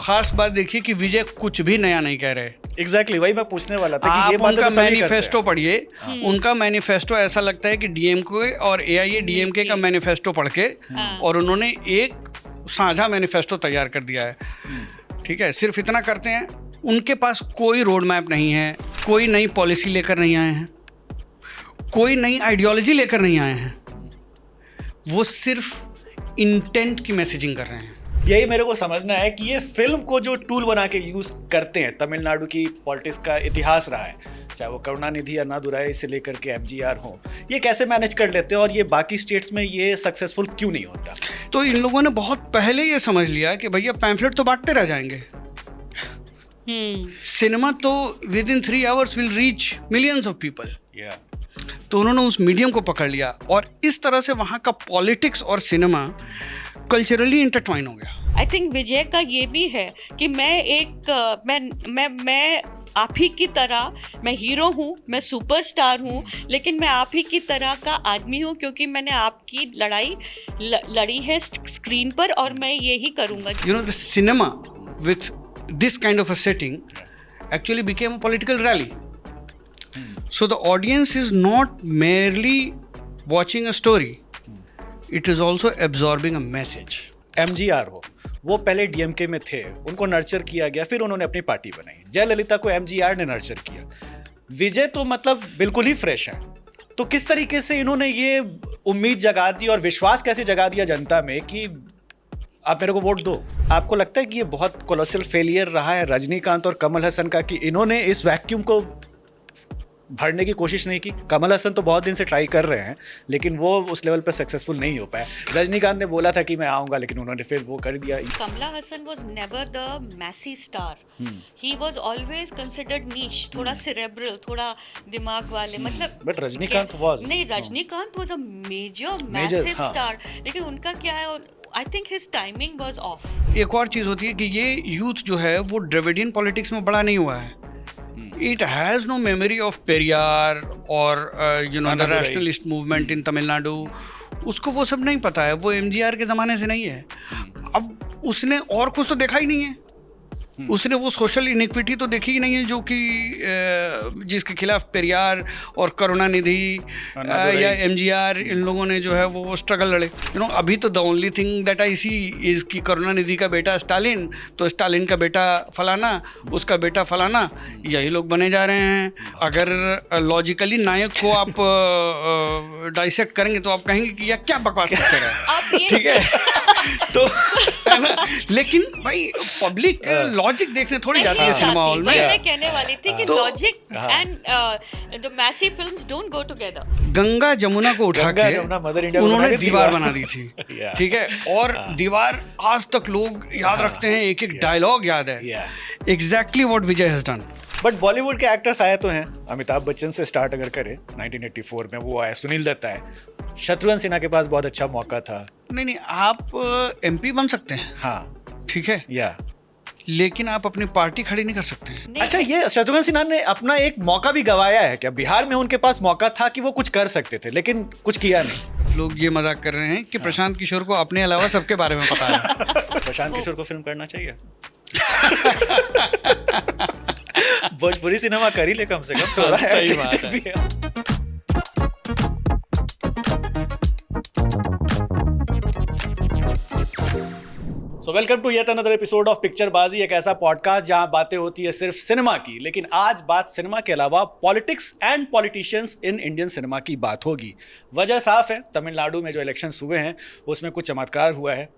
खास बात देखिए कि विजय कुछ भी नया नहीं कह रहे। एग्जैक्टली वही मैं पूछने वाला था कि आप ये बात उनका तो सभी मैनिफेस्टो करते हैं। पढ़िए, उनका मैनिफेस्टो ऐसा लगता है कि डीएमके और एआईए डीएमके का मैनिफेस्टो पढ़ के और उन्होंने एक साझा मैनिफेस्टो तैयार कर दिया है। ठीक है, सिर्फ इतना करते हैं, उनके पास कोई रोड मैप नहीं है, कोई नई पॉलिसी लेकर नहीं आए हैं, कोई नई आइडियोलॉजी लेकर नहीं आए हैं, वो सिर्फ इंटेंट की मैसेजिंग कर रहे हैं। यही मेरे को समझना है कि ये फिल्म को जो टूल बना के यूज करते हैं, तमिलनाडु की पॉलिटिक्स का इतिहास रहा है, चाहे वो करुणानिधि अन्नादुराई से लेकर के एमजीआर हो, ये कैसे मैनेज कर लेते हैं और ये बाकी स्टेट्स में ये सक्सेसफुल क्यों नहीं होता? तो इन लोगों ने बहुत पहले ये समझ लिया कि भैया पैम्फलेट तो बांटते रह जाएंगे, सिनेमा तो with in 3 hours will reach millions of people. तो उन्होंने उस मीडियम को पकड़ लिया और इस तरह से वहाँ का पॉलिटिक्स और सिनेमा कल्चरली इंटरट्वाइन हो गया। आई थिंक विजय का ये भी है कि मैं आप ही की तरह, मैं हीरो हूँ, मैं सुपरस्टार हूँ, लेकिन मैं आप ही की तरह का आदमी हूँ क्योंकि मैंने आपकी लड़ाई लड़ी है स्क्रीन पर और मैं यही करूँगा। You know, the cinema with this kind of a setting actually became a political rally. So the audience is not merely watching a story, it is also absorbing a message. MGR हो, वो पहले DMK में थे, उनको nurture किया गया, फिर उन्होंने अपनी पार्टी बनाई। जयललिता को एमजीआर ने नर्चर किया। विजय तो मतलब बिल्कुल ही फ्रेश है। तो किस तरीके से इन्होंने ये उम्मीद जगा दी और विश्वास कैसे जगा दिया जनता में कि आप मेरे को वोट दो? आपको लगता है कि ये बहुत कोलोसल फेलियर रहा है रजनीकांत और कमल हसन का कि इन्होंने इस वैक्यूम को भरने की कोशिश नहीं की? कमल हसन तो बहुत दिन से ट्राई कर रहे हैं लेकिन वो उस लेवल पर सक्सेसफुल नहीं हो पाया। रजनीकांत ने बोला था कि मैं आऊंगा लेकिन उन्होंने फिर वो कर दिया। कमला Hasan was never the massy star. He was always considered niche, थोड़ा cerebral, थोड़ा दिमाग वाले, मतलब बट रजनीकांत was नहीं, Rajinikanth was a major massive star, लेकिन उनका क्या है, I think his timing was off. एक और चीज़ होती है कि ये यूथ जो है वो द्रविडियन पॉलिटिक्स में बड़ा नहीं हुआ है। It has no memory of Periyar or the rationalist movement in Tamil Nadu. उसको वो सब नहीं पता है, वो एमजीआर के ज़माने से नहीं है। अब उसने और कुछ तो देखा ही नहीं है, उसने वो सोशल इनइक्विटी तो देखी ही नहीं है जो कि जिसके खिलाफ पेरियार और करुणानिधि या एमजीआर इन लोगों ने जो है वो स्ट्रगल लड़े। अभी तो the only thing that I see is कि करुणानिधि का बेटा स्टालिन, तो स्टालिन का बेटा फलाना, उसका बेटा फलाना, यही लोग बने जा रहे हैं। अगर लॉजिकली नायक को आप डाइसेक्ट करेंगे तो आप कहेंगे कि यार क्या बकवास पिक्चर है, ठीक है? तो है ना, लेकिन भाई पब्लिक लॉजिक देखने थोड़ी जाती है सिनेमा हॉल में। मैं कहने वाली थी कि logic and the Massey films don't go together. Ganga Jamuna को उठा के उन्होंने दीवार बना दी थी, ठीक है, और दीवार आज तक लोग याद रखते हैं, एक एक डायलॉग याद है। Exactly what Vijay has done. But Bollywood के एक्टर्स आए तो हैं, अमिताभ बच्चन से स्टार्ट अगर करें 1984 में वो आया, सुनील दत्त आए, शत्रुघ्न सिन्हा के पास बहुत अच्छा मौका था। नहीं, आप एमपी बन सकते हैं, हाँ ठीक है, लेकिन आप अपनी पार्टी खड़ी नहीं कर सकते हैं। अच्छा, ये शत्रुघ्न सिन्हा ने अपना एक मौका भी गवाया है क्या? बिहार में उनके पास मौका था कि वो कुछ कर सकते थे लेकिन कुछ किया नहीं। लोग ये मजाक कर रहे हैं कि प्रशांत किशोर को अपने अलावा सबके बारे में पता है। प्रशांत किशोर को फिल्म करना चाहिए। भोजपुरी सिनेमा कर ही ले कम से कम, थोड़ा सही बात है। So welcome to yet another episode of Picturebaazi, एक ऐसा पॉडकास्ट जहां बातें होती है सिर्फ सिनेमा की, लेकिन आज बात सिनेमा के अलावा politics and politicians in Indian cinema की बात होगी। वजह साफ है, तमिलनाडु में जो इलेक्शंस हुए हैं उसमें कुछ चमत्कार हुआ है।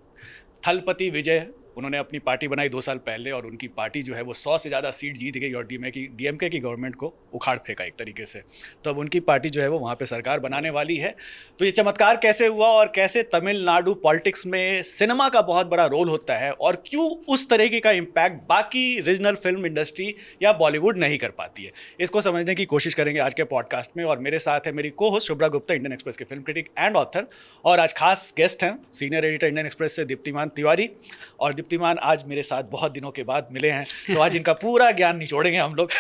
थलपति विजय, उन्होंने अपनी पार्टी बनाई 2 साल पहले और उनकी पार्टी जो है वो 100 से ज़्यादा सीट जीत गई और डीएमके की गवर्नमेंट को उखाड़ फेंका एक तरीके से। तो अब उनकी पार्टी जो है वो वहाँ पे सरकार बनाने वाली है। तो ये चमत्कार कैसे हुआ और कैसे तमिलनाडु पॉलिटिक्स में सिनेमा का बहुत बड़ा रोल होता है और क्यों उस तरीके का इम्पैक्ट बाकी रीजनल फिल्म इंडस्ट्री या बॉलीवुड नहीं कर पाती है, इसको समझने की कोशिश करेंगे आज के पॉडकास्ट में। और मेरे साथ है मेरी को host Shubhra Gupta, Indian express के फिल्म क्रिटिक एंड ऑथर, और आज खास गेस्ट हैं सीनियर एडिटर इंडियन एक्सप्रेस से दीप्तिमान तिवारी। और दीप्तिमान आज मेरे साथ बहुत दिनों के बाद मिले हैं तो आज इनका पूरा ज्ञान निचोड़ेंगे हम लोग।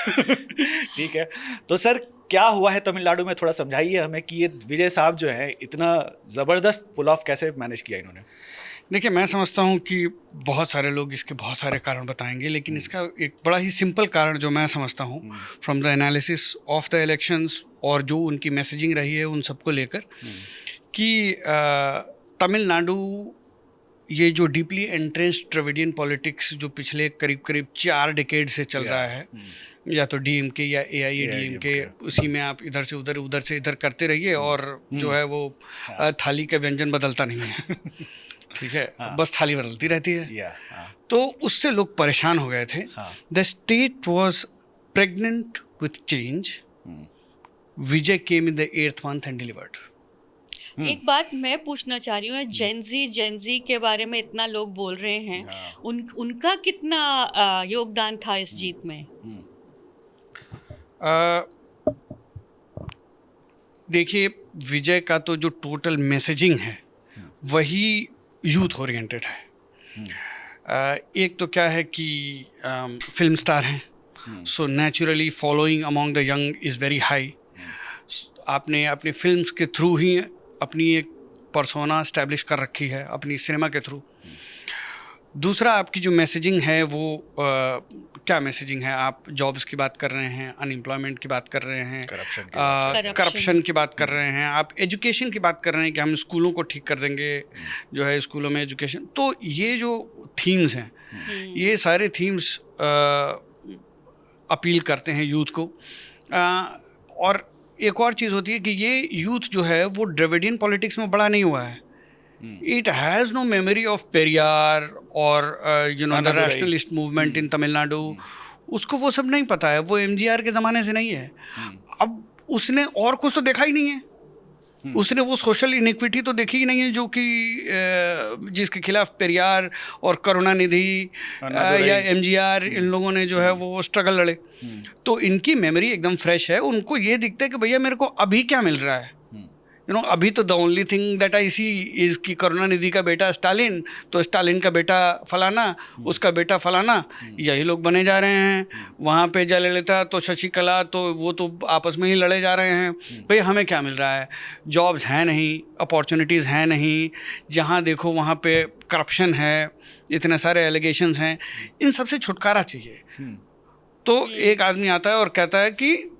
ठीक है, तो सर क्या हुआ है तमिलनाडु में, थोड़ा समझाइए हमें कि ये विजय साहब जो है इतना ज़बरदस्त पुल ऑफ कैसे मैनेज किया इन्होंने? देखिए, मैं समझता हूँ कि बहुत सारे लोग इसके बहुत सारे कारण बताएंगे, लेकिन इसका एक बड़ा ही सिंपल कारण जो मैं समझता हूँ from the analysis of the elections और जो उनकी मैसेजिंग रही है उन सबको लेकर, कि तमिलनाडु ये जो डीपली एंट्रेंस्ड द्रविडियन पॉलिटिक्स जो पिछले करीब करीब 4 डिकेड से चल रहा है, या तो डीएमके या एआईएडीएमके, उसी में आप इधर से उधर करते रहिए और जो है वो थाली के व्यंजन बदलता नहीं है। ठीक है, बस थाली बदलती रहती है। तो उससे लोग परेशान हो गए थे। The state was pregnant with change. Vijay came in the 8th month and delivered. एक बात मैं पूछना चाह रही हूँ, जेनजी के बारे में इतना लोग बोल रहे हैं, उनका कितना योगदान था इस जीत में? देखिए, विजय का तो जो टोटल मैसेजिंग है वही यूथ ओरिएंटेड है। एक तो क्या है कि फिल्म स्टार हैं, so naturally following among the young is very high. आपने अपनी फिल्म्स के थ्रू ही अपनी एक पर्सोना एस्टैब्लिश कर रखी है, अपनी सिनेमा के थ्रू। दूसरा, आपकी जो मैसेजिंग है वो क्या मैसेजिंग है? आप जॉब्स की बात कर रहे हैं, अनएम्प्लॉयमेंट की बात कर रहे हैं, करप्शन की बात कर रहे हैं, आप एजुकेशन की बात कर रहे हैं कि हम स्कूलों को ठीक कर देंगे, जो है स्कूलों में एजुकेशन। तो ये जो थीम्स हैं, ये सारे थीम्स अपील करते हैं यूथ को। और एक और चीज़ होती है कि ये यूथ जो है वो द्रविडियन पॉलिटिक्स में बड़ा नहीं हुआ है। It has no memory of Periyar और the rationalist movement in Tamil Nadu. उसको वो सब नहीं पता है, वो एमजीआर के ज़माने से नहीं है। अब उसने और कुछ तो देखा ही नहीं है, उसने वो सोशल इनइक्विटी तो देखी ही नहीं है जो कि जिसके खिलाफ पेरियार और करुणानिधि या एमजीआर, इन लोगों ने जो है वो स्ट्रगल लड़े। तो इनकी मेमोरी एकदम फ्रेश है। उनको ये दिखता है कि भैया मेरे को अभी क्या मिल रहा है, अभी तो the only thing that I see is कि करुणानिधि का बेटा स्टालिन, तो स्टालिन का बेटा फलाना, उसका बेटा फलाना, यही लोग बने जा रहे हैं। वहाँ पे जयललिता तो शशिकला तो वो तो आपस में ही लड़े जा रहे हैं। भाई हमें क्या मिल रहा है? जॉब्स हैं नहीं, अपॉर्चुनिटीज़ हैं नहीं, जहाँ देखो वहाँ पे करप्शन है, इतने सारे एलिगेशंस हैं। इन सबसे छुटकारा चाहिए। तो एक आदमी आता है और कहता है कि,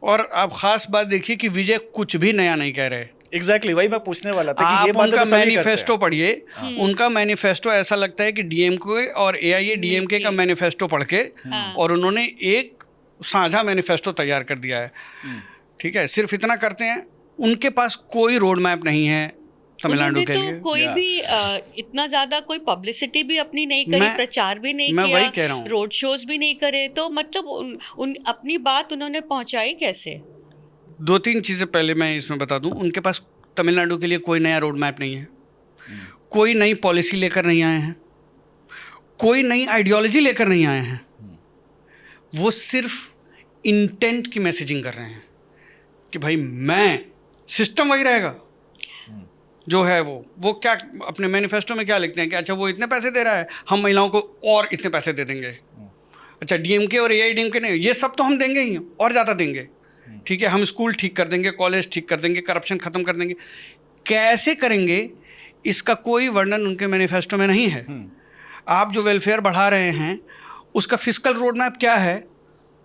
और आप ख़ास बात देखिए कि विजय कुछ भी नया नहीं कह रहे। एग्जैक्टली वही मैं पूछने वाला था कि आप ये बात उनका तो सभी मैनिफेस्टो पढ़िए। उनका मैनिफेस्टो ऐसा लगता है कि डीएमके और एआईएडीएमके का मैनिफेस्टो पढ़ के और उन्होंने एक साझा मैनिफेस्टो तैयार कर दिया है। ठीक है, सिर्फ इतना करते हैं। उनके पास कोई रोड मैप नहीं है तमिलनाडु के लिए। तो कोई भी इतना ज्यादा कोई पब्लिसिटी भी अपनी नहीं करी, प्रचार भी नहीं मैं किया, वही कह रहा हूँ, रोड शोज भी नहीं करे। तो मतलब उन अपनी बात उन्होंने पहुंचाई कैसे? 2-3 चीज़ें पहले मैं इसमें बता दूं। उनके पास तमिलनाडु के लिए कोई नया रोड मैप नहीं है, कोई नई पॉलिसी लेकर नहीं आए हैं, कोई नई आइडियोलॉजी लेकर नहीं आए हैं। वो सिर्फ इंटेंट की मैसेजिंग कर रहे हैं कि भाई मैं, सिस्टम वही रहेगा जो है वो क्या अपने मैनिफेस्टो में क्या लिखते हैं कि अच्छा वो इतने पैसे दे रहा है, हम महिलाओं को और इतने पैसे दे देंगे। अच्छा, डीएमके और एआईडीएमके नहीं, ये सब तो हम देंगे ही और ज़्यादा देंगे। ठीक है, हम स्कूल ठीक कर देंगे, कॉलेज ठीक कर देंगे, करप्शन ख़त्म कर देंगे। कैसे करेंगे इसका कोई वर्णन उनके मैनिफेस्टो में नहीं है। आप जो वेलफेयर बढ़ा रहे हैं उसका फिस्कल रोड मैप क्या है?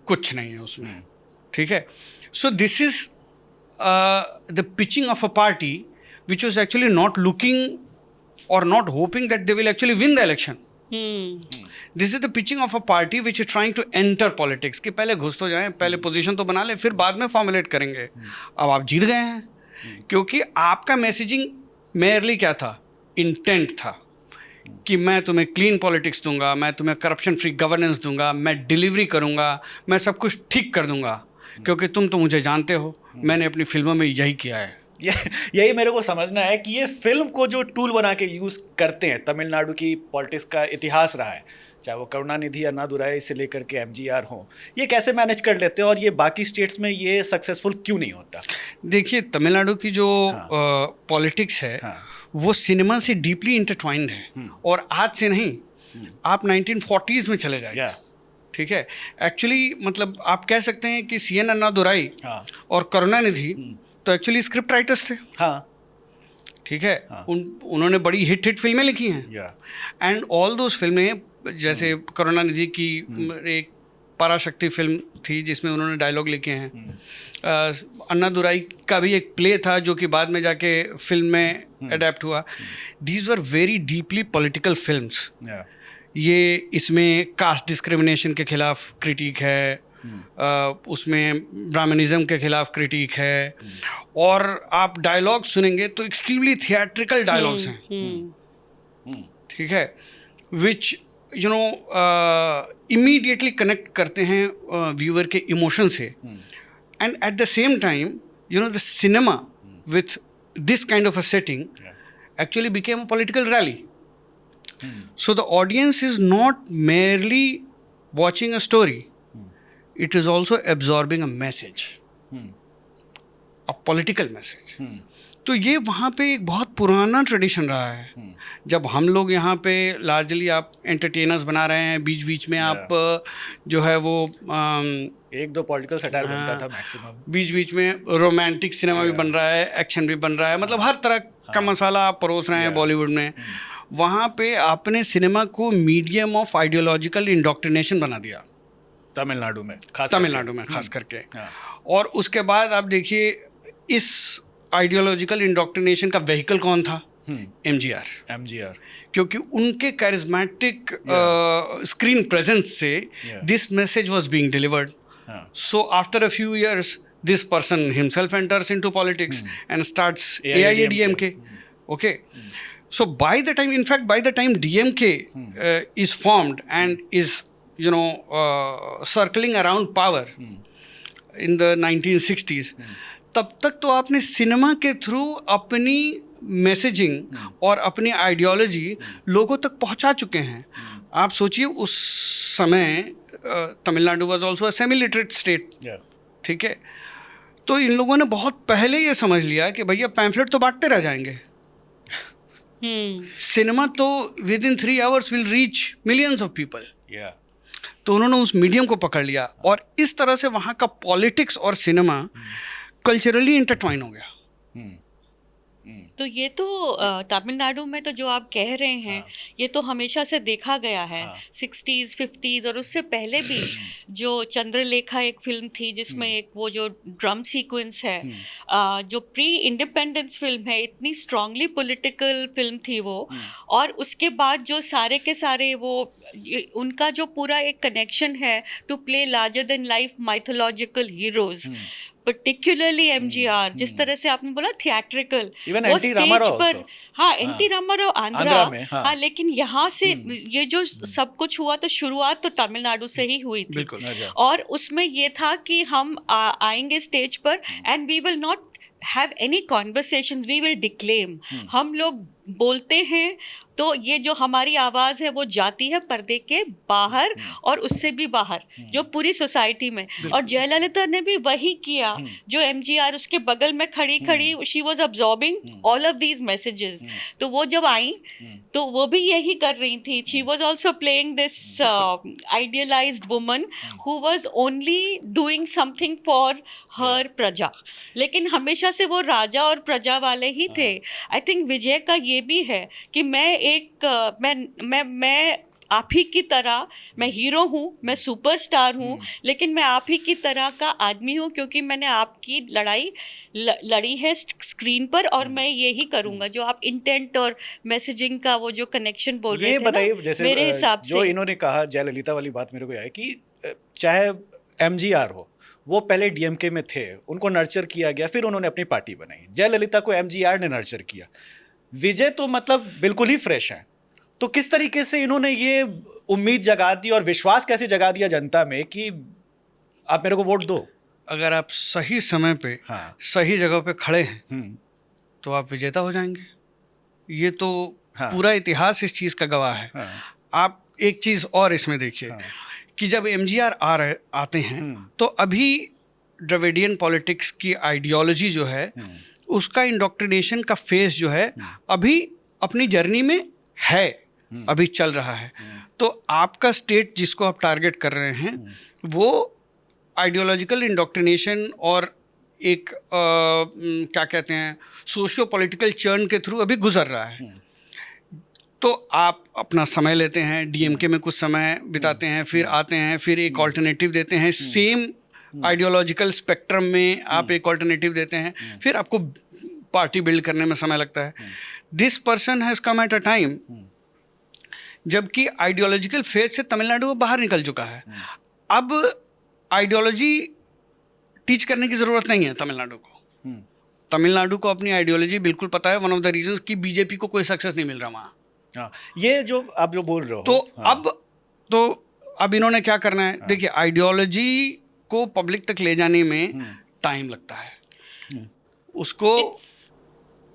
कुछ नहीं है उसमें। ठीक है, so this is the pitching of a party which was actually not looking or not hoping that they will actually win the election. This is the pitching of a party which is trying to enter politics कि पहले घुस तो जाएं, पहले position तो बना लें, फिर बाद में फॉर्मुलेट करेंगे। अब आप जीत गए हैं क्योंकि आपका मैसेजिंग मेयरली क्या था? इंटेंट था कि मैं तुम्हें क्लीन पॉलिटिक्स दूंगा, मैं तुम्हें करप्शन फ्री गवर्नेंस दूंगा, मैं डिलीवरी करूंगा, मैं सब कुछ ठीक कर दूंगा क्योंकि तुम तो मुझे जानते हो, मैंने अपनी फिल्मों में यही किया है। यही मेरे को समझना है कि ये फिल्म को जो टूल बना के यूज़ करते हैं, तमिलनाडु की पॉलिटिक्स का इतिहास रहा है, चाहे वो करुणानिधि या अन्नादुराई से लेकर के एमजीआर हो, ये कैसे मैनेज कर लेते हैं और ये बाकी स्टेट्स में ये सक्सेसफुल क्यों नहीं होता? देखिए, तमिलनाडु की जो पॉलिटिक्स है वो सिनेमा से डीपली इंटरट्वाइंड है और आज से नहीं, आप 1940s में चले जाइए। ठीक है, एक्चुअली मतलब आप कह सकते हैं कि सीएन अन्नादुराई और करुणानिधि तो एक्चुअली स्क्रिप्ट राइटर्स थे। ठीक है, उन्होंने बड़ी हिट फिल्में लिखी हैं, एंड ऑल दोज फिल्में, जैसे करुणानिधि की एक पराशक्ति फिल्म थी जिसमें उन्होंने डायलॉग लिखे हैं, अन्ना दुराई का भी एक प्ले था जो कि बाद में जाके फिल्म में अडेप्ट हुआ. These were very deeply political films. ये इसमें कास्ट डिस्क्रिमिनेशन के खिलाफ क्रिटिक है, उसमें ब्राह्मणिज्म के खिलाफ क्रिटिक है, और आप डायलॉग सुनेंगे तो एक्सट्रीमली थिएट्रिकल डायलॉग्स हैं, ठीक है, which you know immediately connect करते हैं व्यूअर के इमोशन से. And at the same time you know the cinema with this kind of a setting actually became a political rally. So the audience is not merely watching a story, it is also absorbing a message, a political message. तो ये वहाँ पे एक बहुत पुराना tradition रहा है. जब हम लोग यहाँ पे लार्जली आप एंटरटेनर्स बना रहे हैं, बीच बीच में आप जो है वो एक दो पॉलिटिकल सटायर बनता था मैक्सिमम, बीच बीच में रोमांटिक सिनेमा भी बन रहा है, एक्शन भी बन रहा है, मतलब हर तरह का मसाला आप परोस रहे हैं बॉलीवुड में. वहाँ पे आपने सिनेमा को मीडियम ऑफ आइडियोलॉजिकल इंडोक्ट्रिनेशन बना दिया, तमिलनाडु में खास करके. और उसके बाद आप देखिए इस आइडियोलॉजिकल इंडोक्ट्रिनेशन का व्हीकल कौन था? MGR. क्योंकि उनके कैरिज्मेटिक स्क्रीन प्रेजेंस से this message was being delivered. So after a few years this person himself enters into politics and starts AIADMK. Okay. So by the time DMK is formed and is, you know, circling around power in the 1960s, तब तक तो आपने cinema के through अपनी messaging और अपनी ideology लोगों तक पहुंचा चुके हैं. आप सोचिए उस समय Tamil Nadu was also a semi literate state, ठीक है. तो इन लोगों ने बहुत पहले ये समझ लिया कि भैया पैम्फलेट तो बांटते रह जाएंगे, सिनेमा तो with in 3 hours will reach millions of people. तो उन्होंने उस मीडियम को पकड़ लिया और इस तरह से वहाँ का पॉलिटिक्स और सिनेमा कल्चरली इंटरट्वाइन हो गया. तो ये तो तमिलनाडु में तो जो आप कह रहे हैं ये तो हमेशा से देखा गया है. 60s 50s और उससे पहले भी जो चंद्रलेखा एक फिल्म थी जिसमें एक वो जो ड्रम सीक्वेंस है, जो प्री इंडिपेंडेंस फिल्म है, इतनी स्ट्रांगली पॉलिटिकल फिल्म थी वो. और उसके बाद जो सारे के सारे वो उनका जो पूरा एक कनेक्शन है to play larger than life mythological heroes, particularly MGR, जिस तरह से आपने बोला थिएट्रिकल, वो स्टेज पर, हाँ एनटी रामाराव आंध्रा में, हाँ लेकिन यहाँ से ये जो सब कुछ हुआ तो शुरुआत तो तमिलनाडु से ही हुई थी. और उसमें ये था कि हम आएंगे स्टेज पर and we will not have any conversations, we will declaim. हम लोग बोलते हैं तो ये जो हमारी आवाज़ है वो जाती है पर्दे के बाहर और उससे भी बाहर जो पूरी सोसाइटी में. और जयललिता ने भी वही किया जो MGR उसके बगल में खड़ी she was absorbing all of these messages. तो वो जब आई तो वो भी यही कर रही थी. She was also playing this idealised woman who was only doing something for her प्रजा, लेकिन हमेशा से वो राजा और प्रजा वाले ही थे. आई थिंक विजय का ये भी है कि मैं आप ही की तरह, मैं हीरो हूँ, मैं सुपरस्टार हूँ, लेकिन मैं आप ही की तरह का आदमी हूँ क्योंकि मैंने आपकी लड़ाई लड़ी है स्क्रीन पर और मैं यही करूँगा. जो आप इंटेंट और मैसेजिंग का वो जो कनेक्शन बोल रहे थे, बताइए जैसे मेरे हिसाब से जो इन्होंने कहा जयललिता वाली बात मेरे को आया कि चाहे MGR हो, वो पहले DMK में थे, उनको नर्चर किया गया, फिर उन्होंने अपनी पार्टी बनाई. जयललिता को MGR ने नर्चर किया. विजय तो मतलब बिल्कुल ही फ्रेश हैं. तो किस तरीके से इन्होंने ये उम्मीद जगा दी और विश्वास कैसे जगा दिया जनता में कि आप मेरे को वोट दो? अगर आप सही समय पे सही जगह पे खड़े हैं तो आप विजेता हो जाएंगे. ये तो पूरा इतिहास इस चीज़ का गवाह है. आप एक चीज़ और इसमें देखिए कि जब MGR आते हैं तो अभी द्रविडियन पॉलिटिक्स की आइडियोलॉजी जो है उसका इंडोक्ट्रिनेशन का फेस जो है अभी अपनी जर्नी में है, अभी चल रहा है. तो आपका स्टेट जिसको आप टारगेट कर रहे हैं वो आइडियोलॉजिकल इंडोक्ट्रिनेशन और एक क्या कहते हैं सोशियो पॉलिटिकल चर्न के थ्रू अभी गुजर रहा है। तो आप अपना समय लेते हैं, डीएमके में कुछ समय बिताते हैं, फिर आते हैं, फिर एक ऑल्टरनेटिव देते हैं, सेम आइडियोलॉजिकल स्पेक्ट्रम में आप एक ऑल्टरनेटिव देते हैं, फिर आपको पार्टी बिल्ड करने में समय लगता है। This person has come at a time जबकि आइडियोलॉजिकल फेज से तमिलनाडु बाहर निकल चुका है। अब आइडियोलॉजी टीच करने की ज़रूरत नहीं है तमिलनाडु को। तमिलनाडु को अपनी आइडियोलॉजी बिल्कुल पता है। वन ऑफ द रीजंस कि बीजेपी को कोई सक्सेस नहीं मिल रहा वहाँ। हाँ, ये जो आप जो बोल रहे हो तो हाँ। अब इन्होंने क्या करना है, देखिए आइडियोलॉजी को पब्लिक तक ले जाने में टाइम लगता है उसको।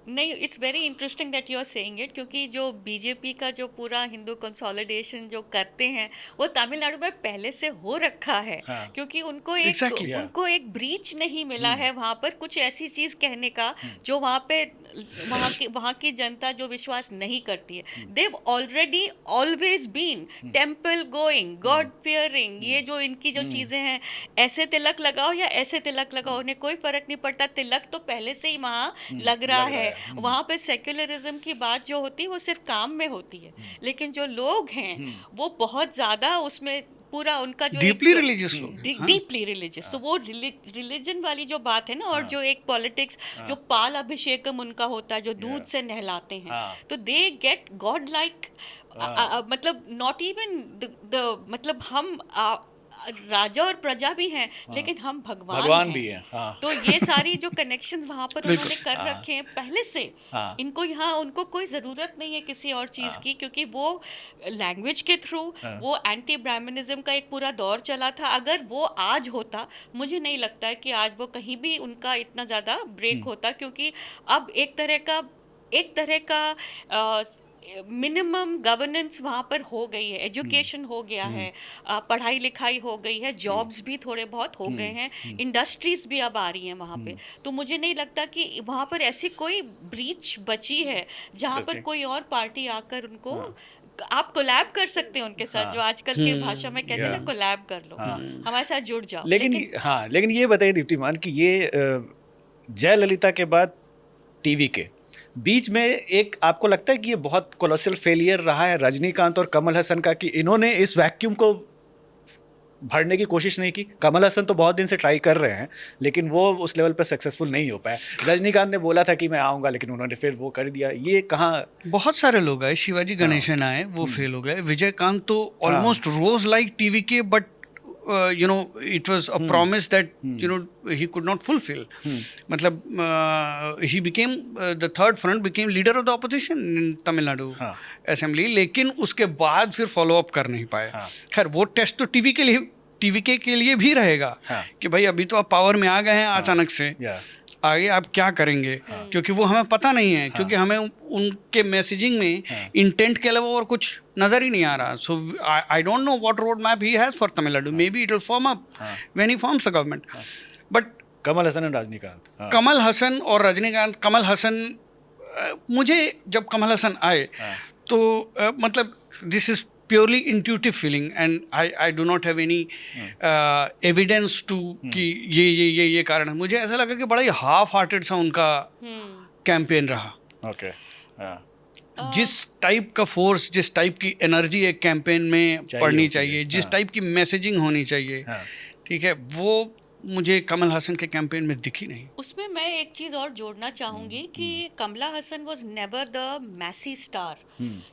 नहीं, it's very interesting that you are saying it, क्योंकि जो बीजेपी का जो पूरा हिंदू कंसोलिडेशन जो करते हैं वो तमिलनाडु में पहले से हो रखा है। हाँ। क्योंकि उनको एक Exactly, yeah. उनको एक ब्रीच नहीं मिला है वहाँ पर कुछ ऐसी चीज़ कहने का जो वहाँ पे वहाँ की जनता जो विश्वास नहीं करती है। They've already always been temple going, God fearing, ये जो इनकी जो चीज़ें हैं, ऐसे तिलक लगाओ या ऐसे तिलक लगाओ, उन्हें कोई फर्क नहीं पड़ता, तिलक तो पहले से ही वहाँ लग रहा है। वहाँ पे सेक्युलरिज्म की बात जो होती है वो सिर्फ काम में होती है, लेकिन जो लोग हैं वो बहुत ज़्यादा उसमें पूरा उनका जो डीपली रिलीजियस लोग, डीपली रिलीजियस, तो वो रिलीजन वाली जो बात है ना, और जो एक पॉलिटिक्स जो पाल अभिषेकम उनका होता है जो दूध से नहलाते हैं, तो दे गेट गॉड लाइक, मतलब नॉट इवन द मतलब हम राजा और प्रजा भी हैं, लेकिन हम भगवान भी हैं। हाँ। तो ये सारी जो कनेक्शंस वहाँ पर उन्होंने कर रखे हैं पहले से। इनको यहाँ उनको कोई ज़रूरत नहीं है किसी और चीज़ की, क्योंकि वो लैंग्वेज के थ्रू वो एंटी ब्राह्मणिज्म का एक पूरा दौर चला था। अगर वो आज होता, मुझे नहीं लगता है कि आज वो कहीं भी उनका इतना ज़्यादा ब्रेक होता, क्योंकि अब एक तरह का मिनिमम गवर्नेंस वहाँ पर हो गई है, एजुकेशन हो गया है, पढ़ाई लिखाई हो गई है, जॉब्स भी थोड़े बहुत हो गए हैं, इंडस्ट्रीज भी अब आ रही हैं वहाँ पे। तो मुझे नहीं लगता कि वहाँ पर ऐसी कोई ब्रीच बची है जहाँ पर कोई और पार्टी आकर उनको आप कोलैब कर सकते हैं उनके साथ, जो आजकल की भाषा में कहते हैं ना, कोलैब कर लो, हमारे साथ जुड़ जाओ। लेकिन ये बताइए दीप्तिमान कि ये जयललिता के बाद टीवी के बीच में एक आपको लगता है कि ये बहुत कोलोसल फेलियर रहा है रजनीकांत और कमल हसन का, कि इन्होंने इस वैक्यूम को भरने की कोशिश नहीं की? कमल हसन तो बहुत दिन से ट्राई कर रहे हैं लेकिन वो उस लेवल पर सक्सेसफुल नहीं हो पाए। रजनीकांत ने बोला था कि मैं आऊँगा, लेकिन उन्होंने फिर वो कर दिया। ये कहाँ बहुत सारे लोग आए, शिवाजी गणेशन आए, वो फेल हो गए। विजयकांत तो ऑलमोस्ट रोज लाइक टीवी के, but you know, it was a promise that you know he could not fulfill. मतलब he became the third front became leader of the opposition in Tamil Nadu assembly, लेकिन उसके बाद फिर follow up कर नहीं पाए। खैर वो टेस्ट तो टीवी के लिए भी रहेगा कि भाई अभी तो आप पावर में आ गए हैं अचानक से, आगे आप क्या करेंगे, क्योंकि वो हमें पता नहीं है, क्योंकि हमें उनके मैसेजिंग में इंटेंट के अलावा और कुछ नज़र ही नहीं आ रहा। So I don't know what road map he has for Tamil Nadu. Maybe it will form up when he forms the government. But Kamal Hasan और रजनीकांत, कमल हसन और रजनीकांत, कमल हसन, मुझे जब कमल हसन आए तो मतलब this is purely intuitive feeling and I do not have any evidence to कि ये कारण है। मुझे ऐसा लगा कि बड़ा ही हाफ हार्टेड सा उनका कैंपेन रहा। ओके, जिस टाइप का फोर्स, जिस टाइप की एनर्जी एक कैंपेन में पड़नी चाहिए, जिस टाइप की मैसेजिंग होनी चाहिए, ठीक है, वो मुझे कमल हसन के कैंपेन में दिखी नहीं। उसमें मैं एक चीज़ और जोड़ना चाहूँगी कि Kamal Hasan was never the massy star,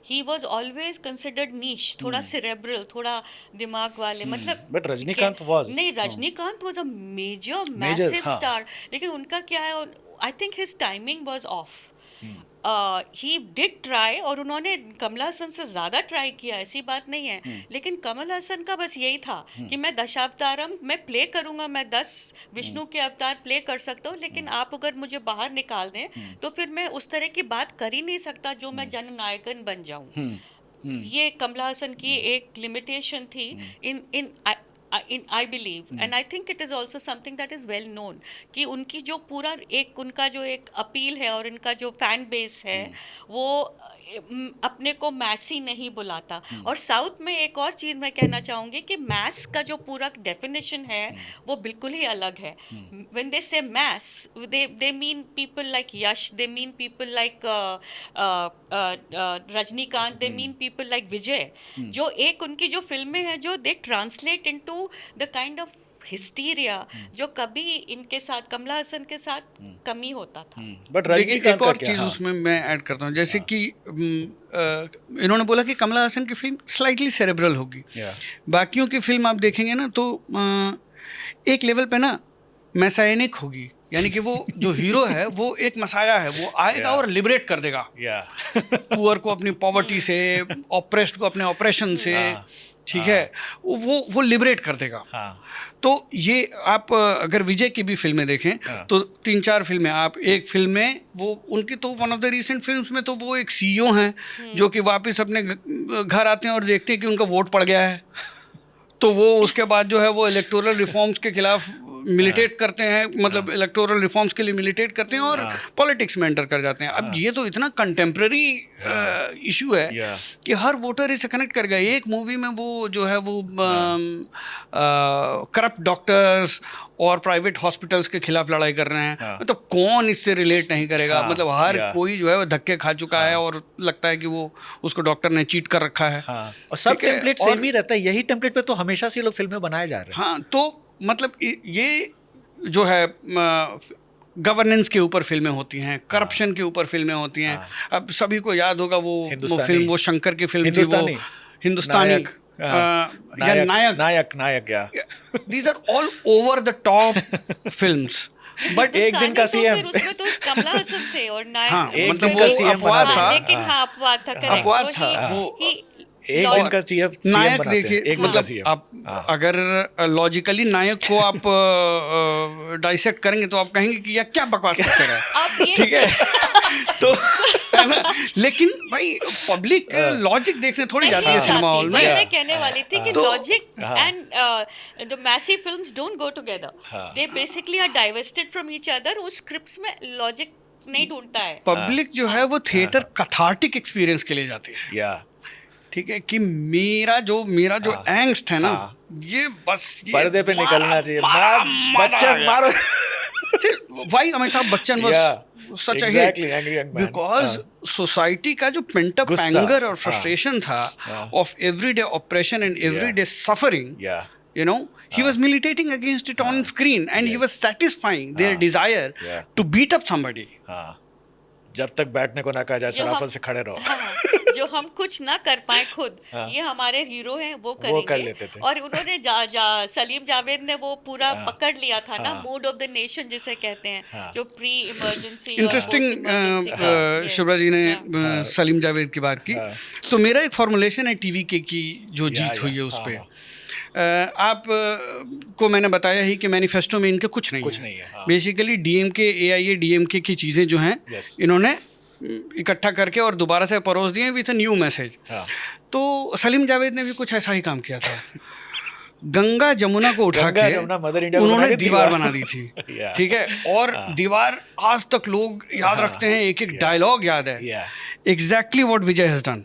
he was always considered niche, थोड़ा सेरेब्रल, थोड़ा दिमाग वाले, मतलब बट रजनीकांत वाज नहीं, Rajinikanth was a major massive star, लेकिन उनका क्या है, I think his timing was off. He did try, और उन्होंने कमला हसन से ज़्यादा ट्राई किया, ऐसी बात नहीं है, लेकिन कमल हसन का बस यही था कि मैं दशावतारम मैं प्ले करूँगा, मैं 10 विष्णु के अवतार प्ले कर सकता हूँ, लेकिन आप अगर मुझे बाहर निकाल दें तो फिर मैं उस तरह की बात कर ही नहीं सकता जो मैं जननायकन बन जाऊँ। ये कमला हसन की एक लिमिटेशन थी in I believe and I think it is also something that is well known कि उनकी जो पूरा एक उनका जो एक अपील है और इनका जो फैन बेस है वो अपने को मैसी नहीं बुलाता। और साउथ में एक और चीज़ मैं कहना चाहूँगी कि मैस का जो पूरा डेफिनेशन है वो बिल्कुल ही अलग है। When they say mass, they mean people like Yash, they mean people like Rajinikanth, they mean people like Vijay, जो एक उनकी जो फिल्में हैं जो they translate into the kind of hysteria जो कभी इनके साथ, कमला हसन के साथ कमी होता था। बट देखिए रजनीकांत एक और का चीज क्या? उसमें मैं ऐड करता हूँ, जैसे कि इन्होंने बोला कि कमला हसन की फिल्म स्लाइटली सेरेब्रल होगी। Yeah. बाकियों की फिल्म आप देखेंगे ना तो एक लेवल पे ना मैसायनिक होगी, यानी कि वो जो हीरो है वो एक मसाया है, वो आएगा Yeah. और लिबरेट कर देगा Yeah. पुअर को अपनी पॉवर्टी से, ऑप्रेस्ड को अपने ऑपरेशन से, ठीक है, वो लिबरेट कर देगा। हाँ. तो ये आप अगर विजय की भी फिल्में देखें तो 3-4 फिल्में, आप एक फिल्म में वो उनकी तो one of the recent films में तो वो एक सीईओ हैं जो कि वापस अपने घर आते हैं और देखते हैं कि उनका वोट पड़ गया है, तो वो उसके बाद जो है वो इलेक्टोरल रिफॉर्म्स के खिलाफ मिलिटेट करते हैं, मतलब इलेक्टोरल रिफॉर्म्स के लिए मिलिटेट करते हैं और पॉलिटिक्स में एंटर कर जाते हैं। अब ये तो इतना कंटेम्प्रेरी इशू है कि हर वोटर इसे कनेक्ट कर गया। एक मूवी में वो जो है वो करप्ट डॉक्टर्स और प्राइवेट हॉस्पिटल्स के खिलाफ लड़ाई कर रहे हैं, मतलब कौन इससे रिलेट नहीं करेगा। मतलब हर कोई जो है वो धक्के खा चुका है और लगता है कि वो उसको डॉक्टर ने चीट कर रखा है। और सब टेम्पलेट सेम ही रहता है, यही टेम्पलेट पे तो हमेशा से लोग फिल्में बनाए जा रहे हैं। हाँ, तो मतलब ये जो है गवर्नेंस के ऊपर फिल्में होती हैं, करप्शन के ऊपर फिल्में होती हैं। अब सभी को याद होगा वो फिल्म, वो शंकर की फिल्म थी, वो हिंदुस्तानी नायक या these are all over the top films. But एक दिन का सीएम, फिर उसमें तो कमला हसन थे और नायक, हाँ, एक मतलब दिन का वो सीएम अपवाद बना था, लेकिन हाँ अपवाद था, अपवाद था वो। एक दिन का सीएम नायक देखिए, एक मतलब आप अगर लॉजिकली नायक को आप डाइसेक्ट करेंगे तो आप कहेंगे कि यार क्या बकवास पिक्चर है, ठीक है, तो है ना। लेकिन भाई पब्लिक लॉजिक देखने थोड़ी जाती है सिनेमा हॉल में। मैं कहने वाली थी कि logic and the Massey films don't go together, they basically are diverted from each other. उस स्क्रिप्ट्स में लॉजिक नहीं ढूंढता है। पब्लिक जो है वो थिएटर कैथार्टिक एक्सपीरियंस के लिए जाती है, ठीक है, कि मेरा जो एंग्स्ट है ना, ये बस ये पर्दे पे निकलना चाहिए, बच्चन मारो। Why Amitabh Bachchan was such a hit? Because society का जो pent up anger और frustration था of everyday oppression and everyday suffering, you know, he was militating against it on screen and he was satisfying their desire to beat up somebody. जब तक बैठने को ना कहा जाए सराफत से खड़े रहो। जो हम कुछ ना कर पाए खुद, ये हमारे हीरो हैं, वो करेंगे। वो कर लेते थे। और उन्होंने सलीम जावेद ने वो पूरा पकड़ लिया था ना, मूड ऑफ द नेशन जिसे कहते हैं, जो pre emergency. Interesting, Shubhra ji ने सलीम जावेद की बात की, तो मेरा एक फॉर्मुलेशन है टीवी के की जो जीत हुई है उस पर। आप को मैंने बताया ही कि मैनिफेस्टो में इनके कुछ नहीं है। बेसिकली डीएमके, एआईए डीएमके की चीज़ें जो हैं इन्होंने इकट्ठा करके और दोबारा से परोस दिए विथ अ न्यू मैसेज। तो सलीम जावेद ने भी कुछ ऐसा ही काम किया था। गंगा जमुना को उठा के उन्होंने दीवार बना दी थी, ठीक है, और दीवार आज तक लोग याद रखते हैं, एक एक डायलॉग याद है। Exactly what Vijay has done.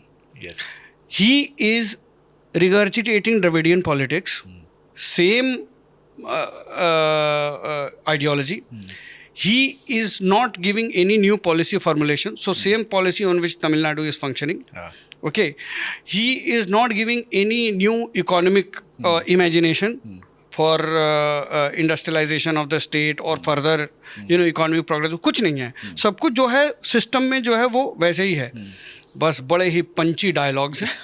He is regurgitating Dravidian politics, same ideology. He is not giving any new policy formulation, so same policy on which Tamil Nadu is functioning. Okay, he is not giving any new economic imagination for industrialization of the state or further, you know, economic progress. कुछ नहीं है, सब कुछ जो है system में जो है वो वैसे ही है, बस बड़े ही पंची डायलॉग्स हैं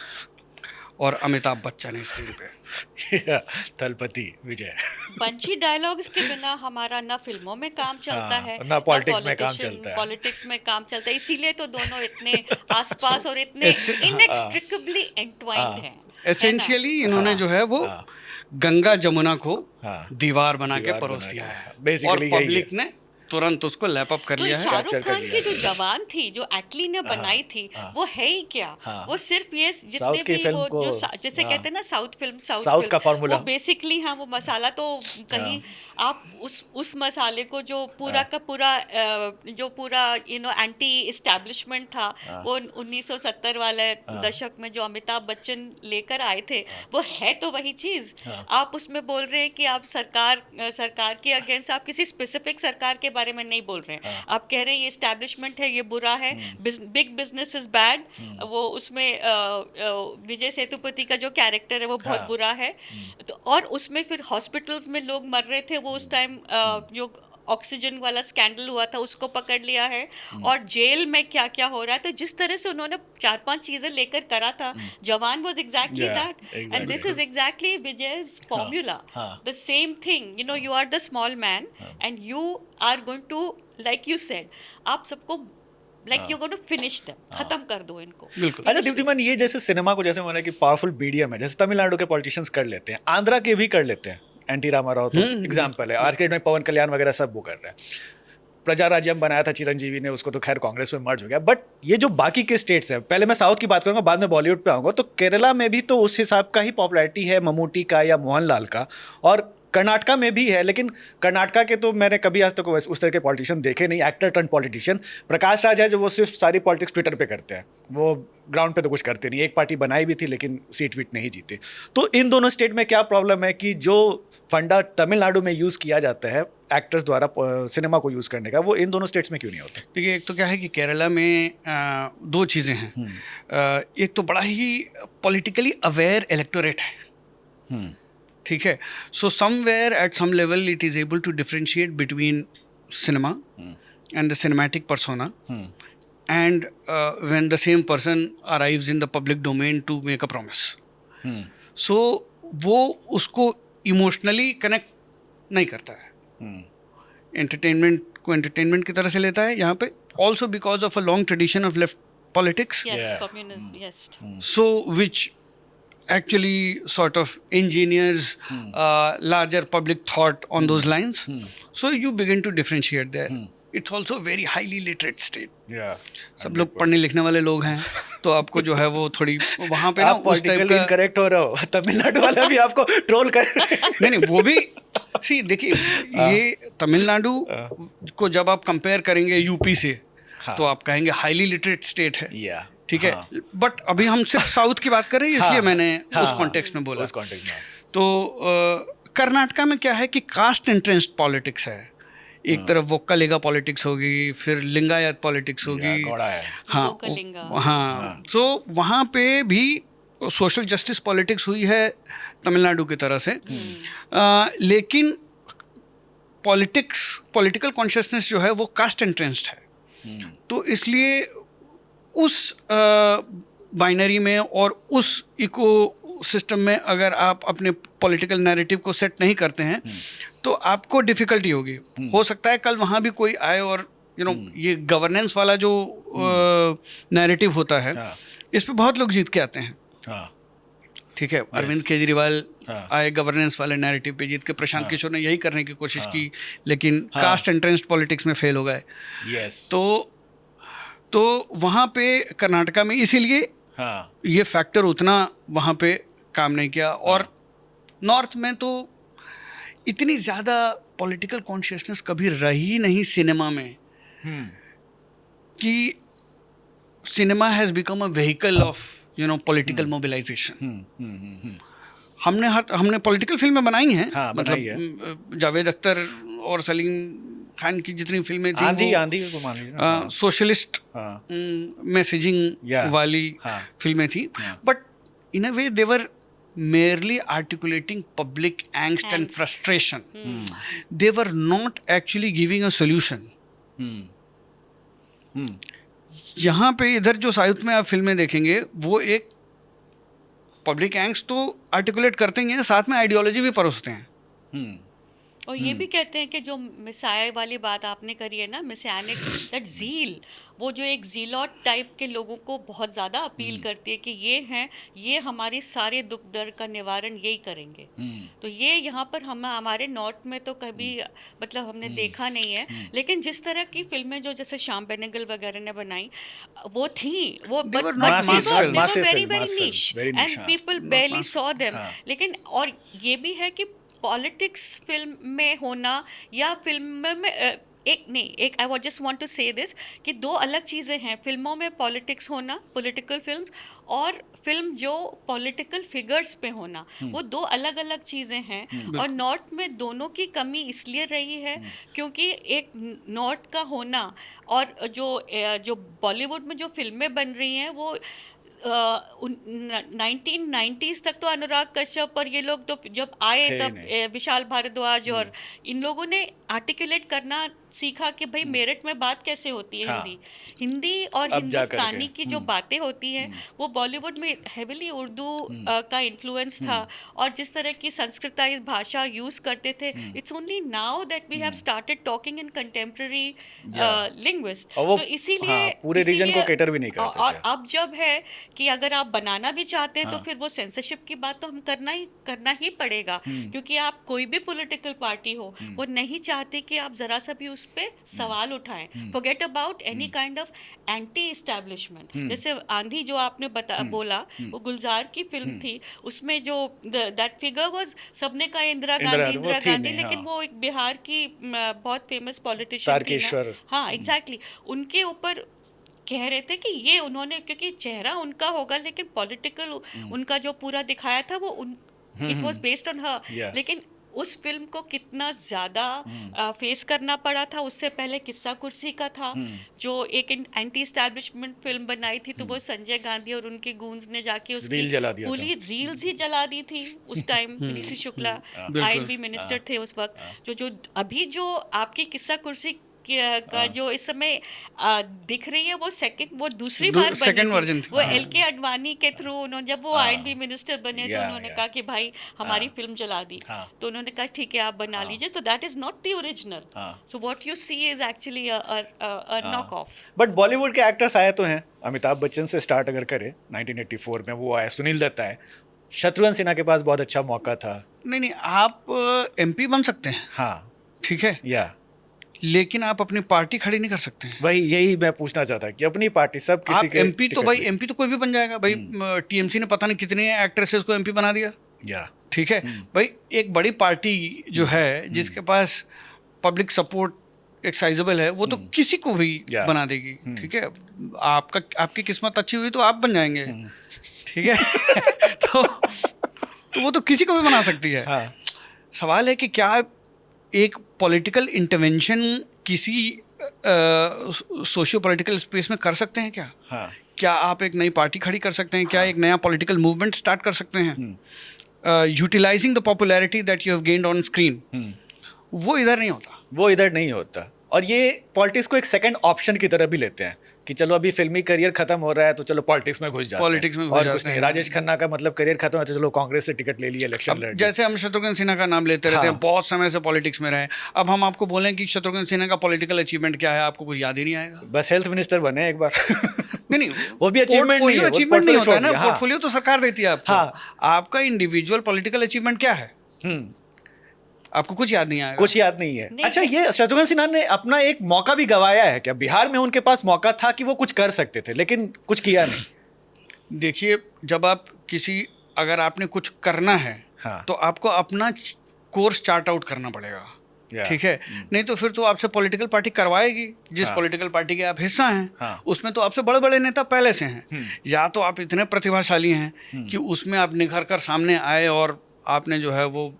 और अमिताभ बच्चन है स्क्रीन पे। तलपति विजय। पंची डायलॉग्स के बिना हमारा ना फिल्मों में काम चलता है, ना पॉलिटिक्स में काम चलता है। पॉलिटिक्स में काम चलता है, इसीलिए तो दोनों इतने आसपास और इतने इनएक्सट्रिकेबली एंटवाइंड हैं। एसेंशियली इन्होंने जो है वो गंगा जमुना को दीवार बना के परोस दिया है, और पब्लिक ने तुरंत उसको लैप अप कर तो लिया है। शाहरुख capture कर खान लिया की है। जो जवान थी, जो एटली ने बनाई थी, वो है ही क्या? हाँ। वो सिर्फ ये South जितने की भी फिल्म वो को, जो जैसे हाँ। कहते हैं ना साउथ फिल्म, South का formula। वो बेसिकली, हाँ, वो मसाला तो कहीं आप उस मसाले को जो पूरा का पूरा जो पूरा एंटी इस्टेब्लिशमेंट था, वो 1970 वाले दशक में जो अमिताभ बच्चन लेकर आए थे, वो है तो वही चीज। आप उसमें बोल रहे हैं कि आप सरकार के अगेंस्ट, आप किसी स्पेसिफिक सरकार के बारे में नहीं बोल रहे हैं, आप कह रहे हैं ये एस्टैब्लिशमेंट है, ये बुरा है, बिग बिजनेस इज बैड। वो उसमें विजय सेतुपति का जो कैरेक्टर है वो बहुत बुरा है। तो और उसमें फिर हॉस्पिटल्स में लोग मर रहे थे, वो उस टाइम जो ऑक्सीजन वाला स्कैंडल हुआ था उसको पकड़ लिया है, और जेल में क्या क्या हो रहा है। तो जिस तरह से उन्होंने 4-5 चीजें लेकर करा था, जवान was exactly that, and this is exactly Vijay's formula. The same thing, you are the small man and you are going to, like you said, आप सबको like you're going to finish them, खत्म कर दो इनको। बिल्कुल। अच्छा दीप्तिमान, ये जैसे सिनेमा को जैसे मैंने कि पावरफुल मीडियम है, जैसे तमिलनाडु के पॉलिटिशियंस कर लेते हैं, आंध्रा के भी कर लेते हैं, एनटी रामाराव तो एग्जाम्पल है, आज के डेट में पवन कल्याण वगैरह सब वो कर रहे हैं। प्रजा राज्यम बनाया था चिरंजीवी ने, उसको तो खैर कांग्रेस में मर्ज हो गया। बट ये जो बाकी के स्टेट्स हैं, पहले मैं साउथ की बात करूंगा, बाद में बॉलीवुड पे आऊंगा, तो केरला में भी तो उस हिसाब का ही पॉपुलैरिटी है ममूटी का या मोहनलाल का, और कर्नाटका में भी है। लेकिन कर्नाटका के तो मैंने कभी आज तक उस तरह के पॉलिटिशियन देखे नहीं, actor turn politician. Prakash Raj है जो वो सिर्फ सारी पॉलिटिक्स ट्विटर पे करते हैं, वो ग्राउंड पे तो कुछ करते नहीं। एक पार्टी बनाई भी थी लेकिन सीट वीट नहीं जीते। तो इन दोनों स्टेट में क्या प्रॉब्लम है कि जो फंडा तमिलनाडु में यूज़ किया जाता है एक्टर्स द्वारा सिनेमा को यूज़ करने का, वो इन दोनों स्टेट्स में क्यों नहीं होता? देखिए, एक तो क्या है कि केरला में दो चीज़ें हैं। एक तो बड़ा ही पॉलिटिकली अवेयर इलेक्टोरेट है, ठीक है। So somewhere at some level it is able to differentiate between cinema and the cinematic persona, and when the same person arrives in the public domain to make a promise, so वो उसको emotionally connect नहीं करता है, entertainment को entertainment की तरह से लेता है यहाँ पे, also because of a long tradition of left politics, Yes, communism, yes. so which actually sort of engineers larger public thought on those lines. So you begin to differentiate there. It's also a very highly literate state. सब लोग पढ़ने लिखने वाले लोग हैं, तो आपको जो है वो थोड़ी वहाँ पे ना उस टाइप का इनकरेक्ट हो रहा हो, तमिलनाडु वाला भी आपको ट्रोल कर नहीं वो भी सी देखिए, ये तमिलनाडु को जब आप कंपेयर करेंगे यूपी से, तो आप कहेंगे हाईली लिटरेट स्टेट है, ठीक है। बट अभी हम सिर्फ साउथ की बात कर रहे हैं, इसलिए मैंने उस कॉन्टेक्स्ट में बोला। उस कॉन्टेक्स्ट में तो कर्नाटका में क्या है कि कास्ट एंट्रेंस्ड पॉलिटिक्स है। एक तरफ वोक्कालिगा पॉलिटिक्स होगी, फिर लिंगायत पॉलिटिक्स होगी, हाँ हाँ। तो वहाँ पे भी सोशल जस्टिस पॉलिटिक्स हुई है तमिलनाडु की तरह से, लेकिन पॉलिटिकल कॉन्शियसनेस जो है वो कास्ट एंट्रेंस्ड है। तो इसलिए उस बाइनरी में और उस इको सिस्टम में अगर आप अपने पॉलिटिकल नैरेटिव को सेट नहीं करते हैं, तो आपको डिफ़िकल्टी होगी। हो सकता है कल वहाँ भी कोई आए और ये गवर्नेंस वाला जो नैरेटिव होता है, इस पे बहुत लोग जीत के आते हैं, ठीक है। अरविंद केजरीवाल आए गवर्नेंस वाले नैरेटिव पे जीत के, प्रशांत किशोर ने यही करने की कोशिश की, लेकिन कास्ट एंट्रेंस्ड पॉलिटिक्स में फेल हो गए। तो वहाँ पे कर्नाटका में इसीलिए ये फैक्टर उतना वहाँ पे काम नहीं किया। और नॉर्थ में तो इतनी ज़्यादा पॉलिटिकल कॉन्शियसनेस कभी रही नहीं सिनेमा में, कि cinema has become a vehicle of political mobilisation. हमने पॉलिटिकल फिल्में बनाई हैं, मतलब जावेद अख्तर और सलीम खान की जितनी फिल्में थी, आंधी सोशलिस्ट मैसेजिंग वाली फिल्में थी, but in a way they were merely articulating public angst and frustration. They were not actually giving a solution. यहाँ पे इधर जो साउथ में आप फिल्में देखेंगे, वो एक पब्लिक एंग्स्ट तो आर्टिकुलेट करते ही हैं, साथ में आइडियोलॉजी भी परोसते हैं। और ये भी कहते हैं कि जो मिसाय वाली बात आपने करी है ना, मिसानिक, दैट ज़ील, वो जो एक ज़ीलॉट टाइप के लोगों को बहुत ज़्यादा अपील करती है कि ये हैं, ये हमारे सारे दुख दर्द का निवारण यही करेंगे। तो ये यहाँ पर हम हमारे नॉर्थ में तो कभी मतलब हमने देखा नहीं है, लेकिन जिस तरह की फिल्में जो जैसे श्याम बेनेगल वगैरह ने बनाई वो थी, वो They were not mass film. Massive very film, very mass film, niche very niche, and हाँ. people barely saw them। लेकिन और ये भी है कि पॉलिटिक्स फिल्म में होना या फिल्म में एक आई जस्ट वांट टू से दिस कि दो अलग चीज़ें हैं, फिल्मों में पॉलिटिक्स होना, पॉलिटिकल फिल्म, और फिल्म जो पॉलिटिकल फिगर्स पे होना, वो दो अलग अलग चीज़ें हैं। और नॉर्थ में दोनों की कमी इसलिए रही है क्योंकि एक नॉर्थ का होना और जो बॉलीवुड में जो फिल्में बन रही हैं वो 1990s तक तो अनुराग कश्यप और ये लोग तो जब आए तब विशाल भारद्वाज और इन लोगों ने आर्टिकुलेट करना सीखा कि भाई मेरठ में बात कैसे होती है। हिंदी और हिंदुस्तानी की जो बातें होती हैं वो बॉलीवुड में हेविली उर्दू का इन्फ्लुएंस था, और जिस तरह की संस्कृताइज्ड भाषा यूज करते थे, it's only now that we have started talking in contemporary linguist. तो इसीलिए पूरे रीजन को कैटर भी नहीं करते और अब जब है कि अगर आप बनाना भी चाहते हैं तो फिर वो सेंसरशिप की बात तो हम करना ही पड़ेगा, क्योंकि आप कोई भी पॉलिटिकल पार्टी हो वो नहीं चाहते कि आप जरा सा भी उस पे सवाल उठाएं। Forget about any kind of anti establishment. जैसे आंधी जो आपने बोला, वो गुलजार की फिल्म थी, उसमें जो दैट फिगर वाज, सबने कहा इंदिरा गांधी, लेकिन वो एक बिहार की बहुत फेमस पॉलिटिशियन थी, हाँ एग्जैक्टली, उनके ऊपर कह रहे थे कि ये उन्होंने, क्योंकि चेहरा उनका होगा लेकिन पॉलिटिकल उनका जो पूरा दिखाया था वो it was based on her, लेकिन उस फिल्म को कितना ज़्यादा फेस करना पड़ा था। उससे पहले किस्सा कुर्सी का था, जो एक एंटी एस्टैब्लिशमेंट फिल्म बनाई थी, तो वो संजय गांधी और उनके गूंज ने जाके उसकी पूरी रील्स ही जला दी थी उस टाइम। ऋषि शुक्ला आईएनबी मिनिस्टर थे उस वक्त। जो अभी जो आपकी किस्सा कुर्सी का जो इस समय दिख रही है वो दूसरी बार बनी थी। वो एलके अडवाणी के थ्रू उन्होंने, जब वो आईएनबी मिनिस्टर बने तो उन्होंने कहा कि भाई हमारी फिल्म जला दी, तो उन्होंने कहा ठीक है आप बना लीजिए। तो that is not the original, so what you see is actually a knock off. But Bollywood के एक्टर्स आए तो हैं, अमिताभ बच्चन से स्टार्ट अगर करें 1984 में वो आया, सुनील दत्ता है, शत्रुघ्न सिन्हा के पास बहुत अच्छा मौका था। नहीं आप एमपी बन सकते हैं, हाँ ठीक है, लेकिन आप अपनी पार्टी खड़ी नहीं कर सकते हैं। यही मैं पूछना चाहता कि अपनी पार्टी सब किसी के एमपी तो भाई एमपी तो कोई भी बन जाएगा भाई। टीएमसी ने पता नहीं कितने एक्ट्रेसेस को एमपी बना दिया, ठीक है भाई। एक बड़ी पार्टी जो है जिसके पास पब्लिक सपोर्ट एक साइजेबल है, वो तो किसी को भी बना देगी, ठीक है। आपकी किस्मत अच्छी हुई तो आप बन जाएंगे, ठीक है। तो वो तो किसी को भी बना सकती है। सवाल है कि क्या एक पॉलिटिकल इंटरवेंशन किसी सोशियो पॉलिटिकल स्पेस में कर सकते हैं क्या? क्या आप एक नई पार्टी खड़ी कर सकते हैं? क्या एक नया पॉलिटिकल मूवमेंट स्टार्ट कर सकते हैं utilising the popularity that you have gained on screen? वो इधर नहीं होता। और ये पॉलिटिक्स को एक सेकंड ऑप्शन की तरह भी लेते हैं कि चलो अभी फिल्मी करियर खत्म हो रहा है तो चलो पॉलिटिक्स में घुस जाते हैं। और कुछ नहीं, राजेश खन्ना का मतलब करियर खत्म है तो चलो कांग्रेस से टिकट ले लिए, इलेक्शन लड़। जैसे हम शत्रुघ्न सिन्हा का नाम लेते रहते हैं, बहुत समय से पॉलिटिक्स में रहे। अब हम आपको बोलें कि शत्रुघ्न सिन्हा का पॉलिटिकल अचीवमेंट क्या है, आपको कुछ याद ही नहीं आएगा। बस हेल्थ मिनिस्टर बने एक बार। नहीं वो भी अचीवमेंट नहीं होता है ना, पोर्टफोलियो तो सरकार देती है आपको। आपका इंडिविजुअल पॉलिटिकल अचीवमेंट क्या है आपको कुछ याद नहीं आएगा। कुछ याद नहीं है। अच्छा, ये शत्रुघ्न सिन्हा ने अपना एक मौका भी गंवाया है क्या? बिहार में उनके पास मौका था कि वो कुछ कर सकते थे लेकिन कुछ किया नहीं। देखिए, जब आप अगर आपने कुछ करना है तो आपको अपना कोर्स चार्ट आउट करना पड़ेगा, ठीक है। नहीं तो फिर तो आपसे पॉलिटिकल पार्टी करवाएगी जिस पॉलिटिकल पार्टी के आप हिस्सा हैं, उसमें तो आपसे बड़े बड़े नेता पहले से हैं, या तो आप इतने प्रतिभाशाली हैं कि उसमें आप निखर कर सामने आए और आपने जो है वो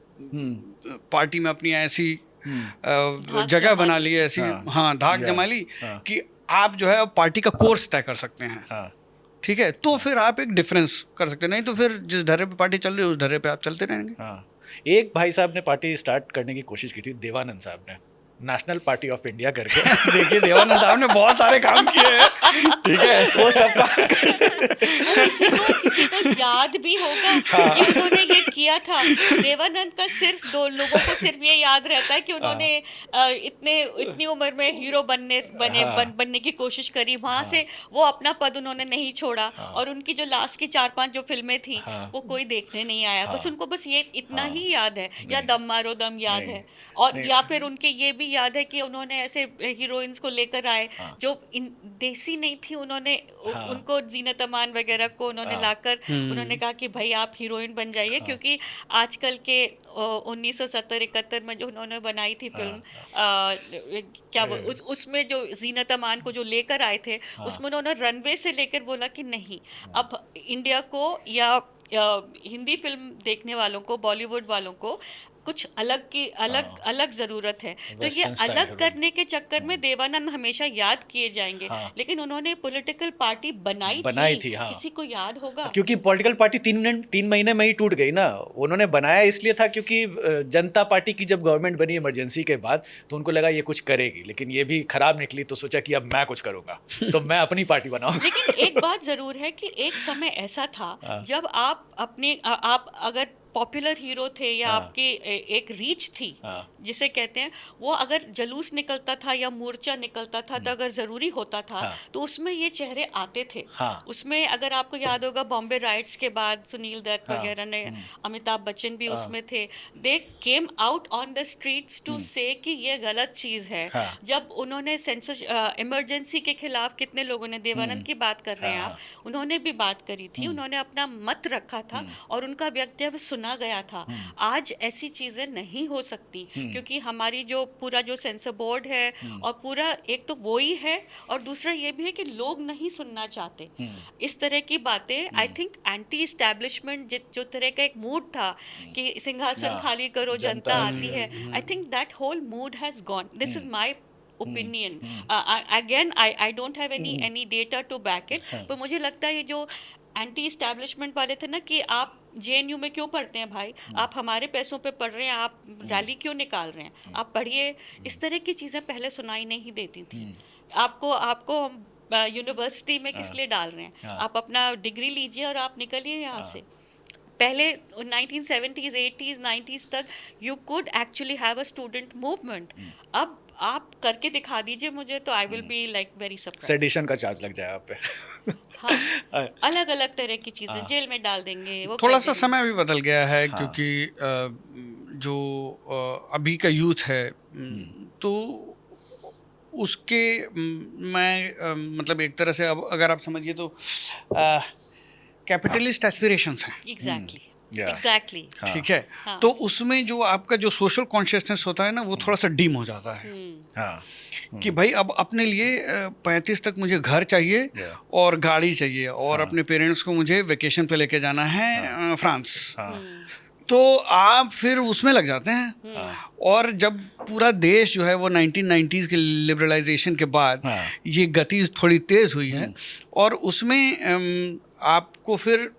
पार्टी में अपनी ऐसी जगह बना ली, ऐसी धाक जमा ली कि आप जो है पार्टी का कोर्स तय कर सकते हैं, ठीक है। तो फिर आप एक डिफरेंस कर सकते हैं। नहीं तो फिर जिस ढर्रे पे पार्टी चल रही है उस ढर्रे पे आप चलते रहेंगे। एक भाई साहब ने पार्टी स्टार्ट करने की कोशिश की थी, देवानंद साहब ने, नेशनल पार्टी ऑफ इंडिया करके देखिए देवानंद साहब ने बहुत सारे काम किए हैं, ठीक है, वो सब काम कर किसी को याद भी होगा कि उन्होंने ये किया था। देवानंद का सिर्फ 2 लोगों को सिर्फ ये याद रहता है कि उन्होंने इतनी उम्र में हीरो बनने की कोशिश करी, वहां से वो अपना पद उन्होंने नहीं छोड़ा, और उनकी जो लास्ट की 4-5 जो फिल्में थी वो कोई देखने नहीं आया, बस उनको बस ये इतना ही याद है, या दम मारो दम याद है, और या फिर उनके ये भी याद है कि उन्होंने ऐसे हीरोइंस को लेकर आए जो देसी नहीं थी, उन्होंने उनको जीनत अमान वगैरह को उन्होंने लाकर उन्होंने कहा कि भाई आप हीरोइन बन जाइए, क्योंकि आजकल के 1970-71 में जो उन्होंने बनाई थी फिल्म क्या उसमें जो जीनत अमान को जो लेकर आए थे, उसमें उन्होंने रनवे से लेकर बोला कि नहीं, अब इंडिया को या हिंदी फिल्म देखने वालों को, बॉलीवुड वालों को कुछ अलग ज़रूरत है। तो ये अलग करने के चक्कर में देवानंद हमेशा याद किए जाएंगे, लेकिन उन्होंने पॉलिटिकल पार्टी बनाई थी। किसी को याद होगा? क्योंकि पॉलिटिकल पार्टी 3 महीने में ही टूट गई ना। उन्होंने बनाया इसलिए था क्योंकि जनता पार्टी की जब गवर्नमेंट बनी इमरजेंसी के बाद, तो उनको लगा ये कुछ करेगी, लेकिन ये भी खराब निकली, तो सोचा कि अब मैं कुछ करूंगा तो मैं अपनी पार्टी बनाऊंगा। लेकिन एक बात जरूर है कि एक समय ऐसा था जब आप अगर पॉपुलर हीरो थे या आपकी एक रीच थी, जिसे कहते हैं, वो अगर जलूस निकलता था या मोर्चा निकलता था, तो अगर ज़रूरी होता था तो उसमें ये चेहरे आते थे। उसमें अगर आपको याद होगा बॉम्बे राइट्स के बाद सुनील दत्त वगैरह ने, अमिताभ बच्चन भी उसमें थे, they came out on the streets to say कि ये गलत चीज़ है। जब उन्होंने सेंसर इमरजेंसी के खिलाफ, कितने लोगों ने, देवानंद की बात कर रहे हैं आप, उन्होंने भी बात करी थी, उन्होंने अपना मत रखा था और उनका वक्तव्य सुना गया था। आज ऐसी चीजें नहीं हो सकती, क्योंकि हमारी जो पूरा जो सेंसर बोर्ड है, और पूरा एक तो वो ही है, और दूसरा ये भी है कि लोग नहीं सुनना चाहते इस तरह की बातें। आई थिंक एंटी एस्टैब्लिशमेंट जो तरह का एक मूड था कि सिंहासन खाली करो, जनता आती है, I think that whole mood has gone. This is my opinion. Again, I don't have any data to back it, पर मुझे लगता है ये जो एंटी इस्टेब्लिशमेंट वाले थे ना, कि आप JNU में क्यों पढ़ते हैं भाई, आप हमारे पैसों पे पढ़ रहे हैं, आप रैली क्यों निकाल रहे हैं, आप पढ़िए, इस तरह की चीज़ें पहले सुनाई नहीं देती थी। आपको हम यूनिवर्सिटी में किस लिए डाल रहे हैं, आप अपना डिग्री लीजिए और आप निकलिए यहाँ से। पहले 1970s, 80s, 90s तक you could actually have a student movement. अब आप करके दिखा दीजिए मुझे, तो I will be like very surprised. Sedition का चार्ज लग जाए आप पे। हाँ, अलग अलग तरह की चीजें जेल में डाल देंगे। वो थोड़ा सा समय भी बदल गया है, क्योंकि जो अभी का यूथ है, तो उसके मैं मतलब एक तरह से, अब अगर आप समझिए तो कैपिटलिस्ट एस्पिरेशंस हैं। एग्जैक्टली ठीक है। तो उसमें जो आपका जो सोशल कॉन्शियसनेस होता है ना, वो थोड़ा सा डिम हो जाता है। कि भाई अब अपने लिए 35 तक मुझे घर चाहिए और गाड़ी चाहिए, और अपने पेरेंट्स को मुझे वेकेशन पे लेके जाना है फ्रांस। तो आप फिर उसमें लग जाते हैं। और जब पूरा देश जो है वो 1990s के लिबरलाइजेशन के बाद ये गति थोड़ी तेज़ हुई है, और उसमें आपको फिर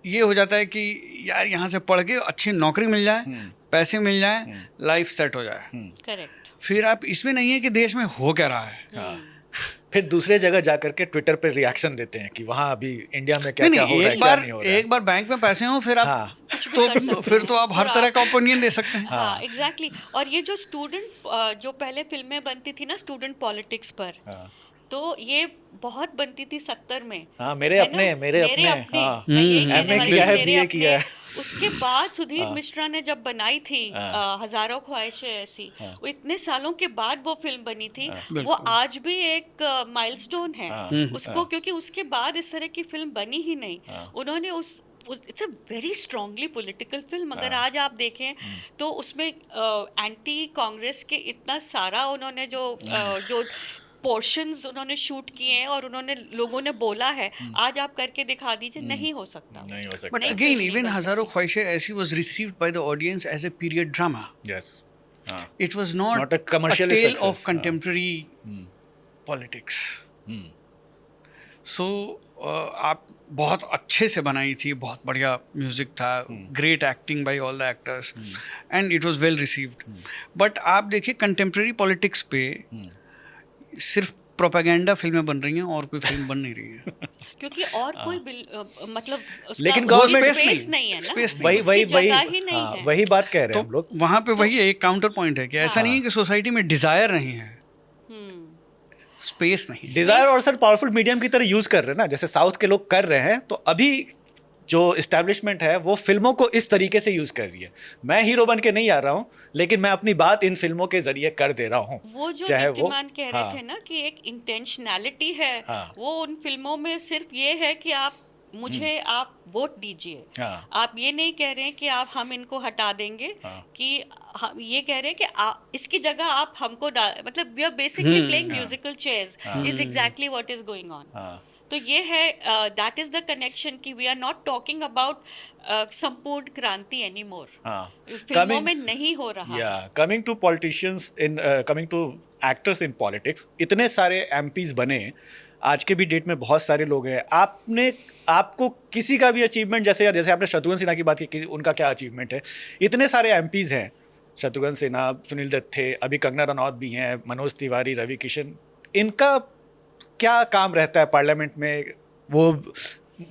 ये हो जाता है कि यार यहाँ से पढ़ के अच्छी नौकरी मिल जाए, पैसे मिल जाए, लाइफ सेट हो जाए। करेक्ट। फिर आप इसमें नहीं है कि देश में हो क्या रहा है। फिर दूसरे जगह जा करके ट्विटर पे रिएक्शन देते हैं कि वहाँ अभी इंडिया में क्या क्या हो रहा है, क्या नहीं हो रहा है। एक बार बैंक में पैसे हो, फिर आप फिर तो आप हर तरह का ओपिनियन दे सकते हैं। हाँ, एग्जैक्टली। और ये जो स्टूडेंट जो पहले फिल्में बनती थी ना स्टूडेंट पॉलिटिक्स पर, तो ये बहुत बनती थी 70 में। हाँ, मेरे अपने हाँ, MA किया है, BA किया है। उसके बाद सुधीर मिश्रा ने जब बनाई थी हजारों ख्वाहिशें ऐसी, वो इतने सालों के बाद वो फिल्म बनी थी, वो आज भी एक माइलस्टोन है उसको, क्योंकि उसके बाद इस तरह की फिल्म बनी ही नहीं। उन्होंने it's a very strongly political film. अगर आज आप देखें तो उसमें एंटी कांग्रेस के इतना सारा उन्होंने जो पोर्शंस उन्होंने शूट किए हैं, और उन्होंने लोगों ने बोला है, आज आप करके दिखा दीजिए, नहीं हो सकता। But again even Hazaaron Khwaishein Aisi was received by the audience as a period drama. Yes, it was not a commercial a tale success. of contemporary politics. So आप बहुत अच्छे से बनाई थी, बहुत बढ़िया म्यूजिक था, great acting by all the actors and it was well received. But आप देखिए कंटेम्प्रेरी पॉलिटिक्स पे सिर्फ प्रोपेगेंडा फिल्में बन रही हैं और कोई फिल्म बन नहीं रही है। क्योंकि और कोई मतलब उसका लेकिन उसकी गवर्नमेंट स्पेस नहीं है ना, स्पेस नहीं, वही उसकी वही जगह ही नहीं हाँ, है। वही बात कह रहे हैं तो हम लोग। वहाँ पे वही एक काउंटर पॉइंट है कि ऐसा नहीं है कि सोसाइटी में डिजायर नहीं है, स्पेस नहीं। डिजायर और सर पावरफुल मीडियम की तरह यूज कर रहे हैं ना, जैसे साउथ के लोग कर रहे हैं। तो अभी जो इस्टेब्लिशमेंट है वो फिल्मों को इस तरीके से यूज कर रही है। मैं हीरो बन के नहीं आ रहा हूँ, लेकिन मैं अपनी बात इन फिल्मों के जरिए कर दे रहा हूँ। वो जो चाहे वो दीप्तिमान कह रहे हाँ, थे ना कि एक इंटेंशनैलिटी है, हाँ। वो उन फिल्मों में सिर्फ ये है कि आप मुझे आप वोट दीजिए। हाँ। आप ये नहीं कह रहे हैं कि आप हम इनको हटा देंगे, हाँ। कि हम ये कह रहे हैं कि इसकी जगह आप हमको मतलब we are basically playing musical chairs is exactly what is going on. तो ये है दैट इज द कनेक्शन कि we are not talking about Sampoorna Kranti any more. फिल्मों में नहीं हो रहा। Coming to politicians in coming to actors in politics, इतने सारे एमपीज बने आज के भी डेट में, बहुत सारे लोग हैं। आपको किसी का भी अचीवमेंट, जैसे आपने शत्रुघ्न सिन्हा की बात की कि उनका क्या अचीवमेंट है, इतने सारे एमपीज हैं, शत्रुघ्न सिन्हा, सुनील दत्त थे, अभी कंगना रनौत भी हैं, मनोज तिवारी, रवि किशन, इनका क्या काम रहता है पार्लियामेंट में? वो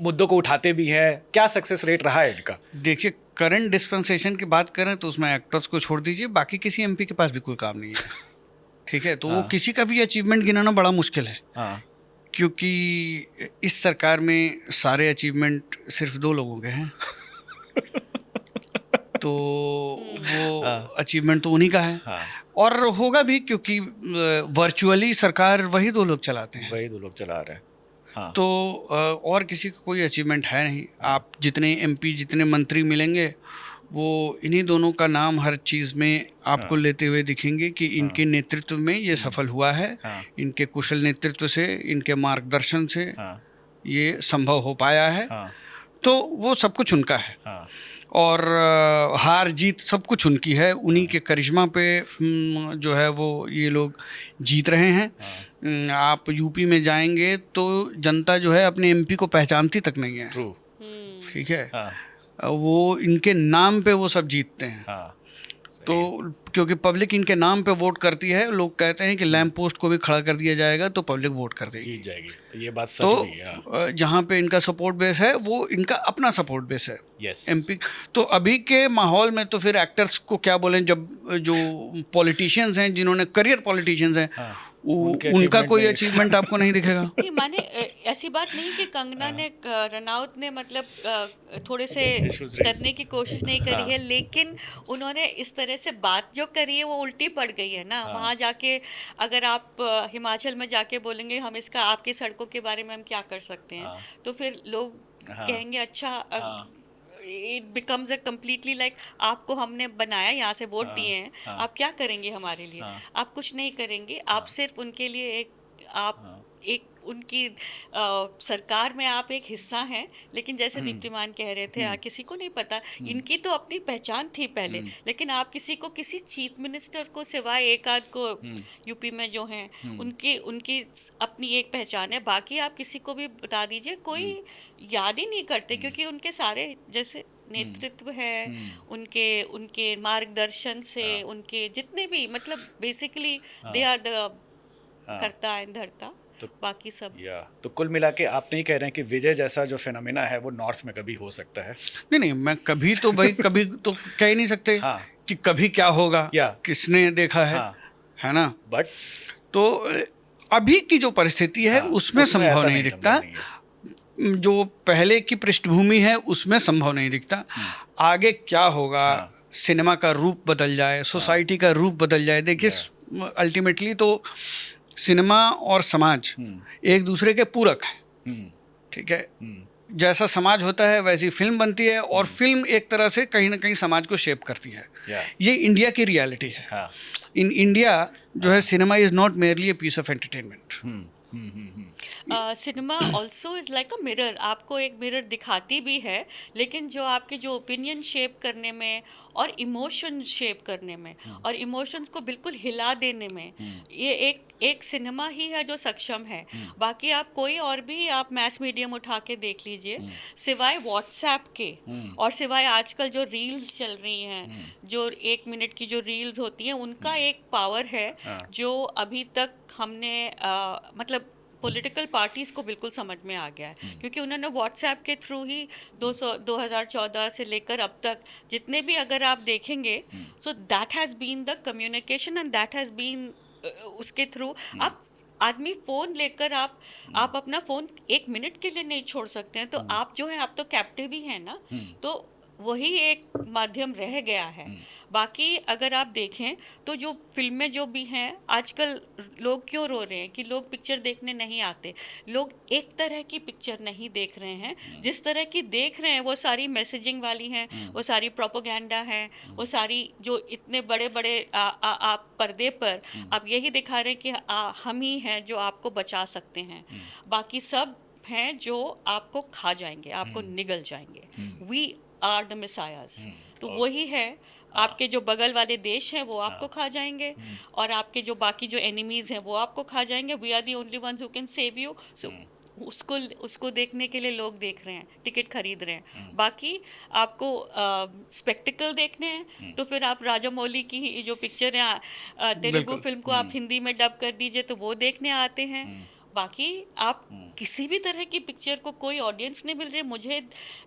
मुद्दों को उठाते भी हैं, क्या सक्सेस रेट रहा है इनका? देखिए करंट डिस्पेंसेशन की बात करें तो उसमें एक्टर्स को छोड़ दीजिए, बाकी किसी एमपी के पास भी कोई काम नहीं है। ठीक है, तो वो किसी का भी अचीवमेंट गिनाना बड़ा मुश्किल है। क्योंकि इस सरकार में सारे अचीवमेंट सिर्फ 2 लोगों के हैं। तो वो अचीवमेंट तो उन्हीं का है। और होगा भी, क्योंकि वर्चुअली सरकार वही 2 लोग चलाते हैं, वही 2 लोग चला रहे हैं। तो और किसी का कोई अचीवमेंट है नहीं। आप जितने एमपी, जितने मंत्री मिलेंगे, वो इन्हीं दोनों का नाम हर चीज़ में आपको लेते हुए दिखेंगे कि इनके नेतृत्व में ये सफल हुआ है, इनके कुशल नेतृत्व से, इनके मार्गदर्शन से ये संभव हो पाया है। तो वो सब कुछ उनका है, और हार जीत सब कुछ उनकी है। उन्हीं के करिश्मा पे जो है वो ये लोग जीत रहे हैं। आप यूपी में जाएंगे तो जनता जो है अपने एमपी को पहचानती तक नहीं है। ठीक है, वो इनके नाम पे वो सब जीतते हैं। तो क्योंकि पब्लिक इनके नाम पे वोट करती है, लोग कहते हैं कि लैंप पोस्ट को भी खड़ा कर दिया जाएगा तो पब्लिक वोट कर देगी, जीत जाएगी। ये बात सच तो भी है। जहाँ पे इनका सपोर्ट बेस है वो इनका अपना सपोर्ट बेस है। यस। एमपी तो अभी के माहौल में तो फिर एक्टर्स को क्या बोलें, जब जो पॉलिटिशियंस हैं, जिन्होंने करियर पॉलिटिशियंस हैं, उनका कोई अचीवमेंट आपको नहीं दिखेगा। नहीं, माने ऐसी बात नहीं कि कंगना ने रनौत ने मतलब थोड़े से करने की कोशिश नहीं करी है, लेकिन उन्होंने इस तरह से बात जो करी है वो उल्टी पड़ गई है ना। वहाँ जाके अगर आप हिमाचल में जाके बोलेंगे हम इसका आपकी सड़कों के बारे में हम क्या कर सकते हैं, तो फिर लोग कहेंगे अच्छा, it becomes a completely like आपको हमने बनाया, यहाँ से वोट दिए हैं, आप क्या करेंगे हमारे लिए? आप कुछ नहीं करेंगे, आप सिर्फ उनके लिए एक उनकी सरकार में आप एक हिस्सा हैं। लेकिन जैसे दीप्तिमान कह रहे थे, किसी को नहीं पता, इनकी तो अपनी पहचान थी पहले, लेकिन आप किसी चीफ मिनिस्टर को सिवाय एक आध को यूपी में जो हैं उनकी अपनी एक पहचान है, बाकी आप किसी को भी बता दीजिए कोई याद ही नहीं करते, क्योंकि उनके सारे जैसे नेतृत्व है, उनके मार्गदर्शन से, उनके जितने भी मतलब बेसिकली दे आर द करता एंड धरता, तो बाकी सब। तो कुल मिला के आप नहीं कह रहे हैं कि विजय जैसा जो फिनोमेना है वो नॉर्थ में कभी हो सकता है? नहीं, मैं कभी तो भाई कभी तो कह ही नहीं सकते कि कभी क्या होगा, किसने देखा है ना। बट तो अभी की जो परिस्थिति है उसमें संभव नहीं दिखता। जो पहले की पृष्ठभूमि है उसमें संभव नहीं दिखता। आगे क्या होगा, सिनेमा का रूप बदल जाए, सोसाइटी का रूप बदल जाए। देखिए अल्टीमेटली तो सिनेमा और समाज एक दूसरे के पूरक हैं। ठीक है, जैसा समाज होता है वैसी फिल्म बनती है, और फिल्म एक तरह से कहीं ना कहीं समाज को शेप करती है। ये इंडिया की रियलिटी है। इन इंडिया जो है cinema is not merely a piece of entertainment. Cinema also is like a mirror, आपको एक मिरर दिखाती भी है, लेकिन जो आपके जो ओपिनियन शेप करने में और इमोशन शेप करने में और इमोशंस को बिल्कुल हिला देने में, ये एक सिनेमा ही है जो सक्षम है। बाकी आप कोई और भी आप मैस मीडियम उठा के देख लीजिए, सिवाय व्हाट्सएप के और सिवाय आजकल जो रील्स चल रही हैं, जो 1 मिनट की जो रील्स होती हैं, उनका एक पावर है जो अभी तक हमने मतलब पॉलिटिकल पार्टीज़ को बिल्कुल समझ में आ गया है, क्योंकि उन्होंने व्हाट्सएप के थ्रू ही 2014 से लेकर अब तक जितने भी अगर आप देखेंगे, so that has been the communication and that has been उसके थ्रू आप आदमी फ़ोन लेकर आप अपना फ़ोन 1 मिनट के लिए नहीं छोड़ सकते हैं, तो आप जो है आप तो कैप्टिव ही हैं ना, तो वही एक माध्यम रह गया है। बाकी अगर आप देखें तो जो फिल्में जो भी हैं आजकल, लोग क्यों रो रहे हैं कि लोग पिक्चर देखने नहीं आते। लोग एक तरह की पिक्चर नहीं देख रहे हैं, जिस तरह की देख रहे हैं वो सारी मैसेजिंग वाली हैं, वो सारी प्रोपोगेंडा है, वो सारी जो इतने बड़े बड़े आप पर्दे पर आप यही दिखा रहे हैं कि हम ही हैं जो आपको बचा सकते हैं, बाकी सब हैं जो आपको खा जाएंगे, आपको निगल जाएंगे। We are the messiahs. तो वही है, आपके जो बगल वाले देश हैं वो आपको खा जाएंगे, और आपके जो बाकी जो एनिमीज हैं वो आपको खा जाएंगे। We are the only ones who can save you. So उसको देखने के लिए लोग देख रहे हैं, टिकट खरीद रहे हैं। बाकी आपको स्पेक्टिकल देखने हैं तो फिर आप राजामौली की जो पिक्चर है तेलुगु फिल्म को आप हिंदी में डब कर दीजिए तो वो देखने आते हैं। बाकी आप किसी भी तरह की पिक्चर को कोई ऑडियंस नहीं मिल रही। मुझे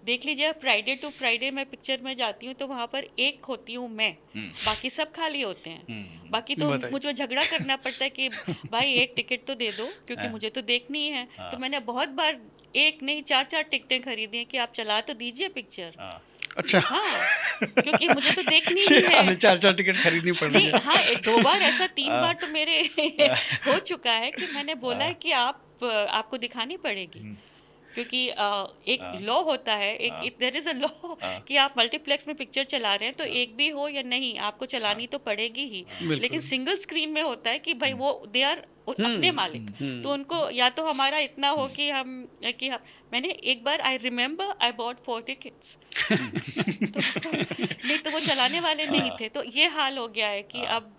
देख लीजिए, फ्राइडे टू फ्राइडे मैं पिक्चर में जाती हूँ तो वहाँ पर एक होती हूँ मैं, बाकी सब खाली होते हैं। बाकी तो मुझे झगड़ा करना पड़ता है कि भाई एक टिकट तो दे दो, क्योंकि मुझे तो देखनी है। तो मैंने बहुत बार 1 नहीं 4 टिकटें खरीदी हैं कि आप चला तो दीजिए पिक्चर। अच्छा। हाँ, क्योंकि मुझे तो देखनी ही है। 4 टिकट खरीदनी पड़ रही है। हाँ, 2 बार ऐसा 3 बार तो मेरे हो चुका है कि मैंने बोला है कि आपको दिखानी पड़ेगी, क्योंकि एक लॉ होता है, एक देयर इज अ लॉ कि आप मल्टीप्लेक्स में पिक्चर चला रहे हैं तो एक भी हो या नहीं आपको चलानी तो पड़ेगी ही। लेकिन सिंगल स्क्रीन में होता है कि भाई वो दे आर अपने मालिक, तो उनको या तो हमारा इतना हो कि हम मैंने एक बार I remember I bought 4 tickets नहीं तो वो चलाने वाले नहीं थे। तो ये हाल हो गया है कि अब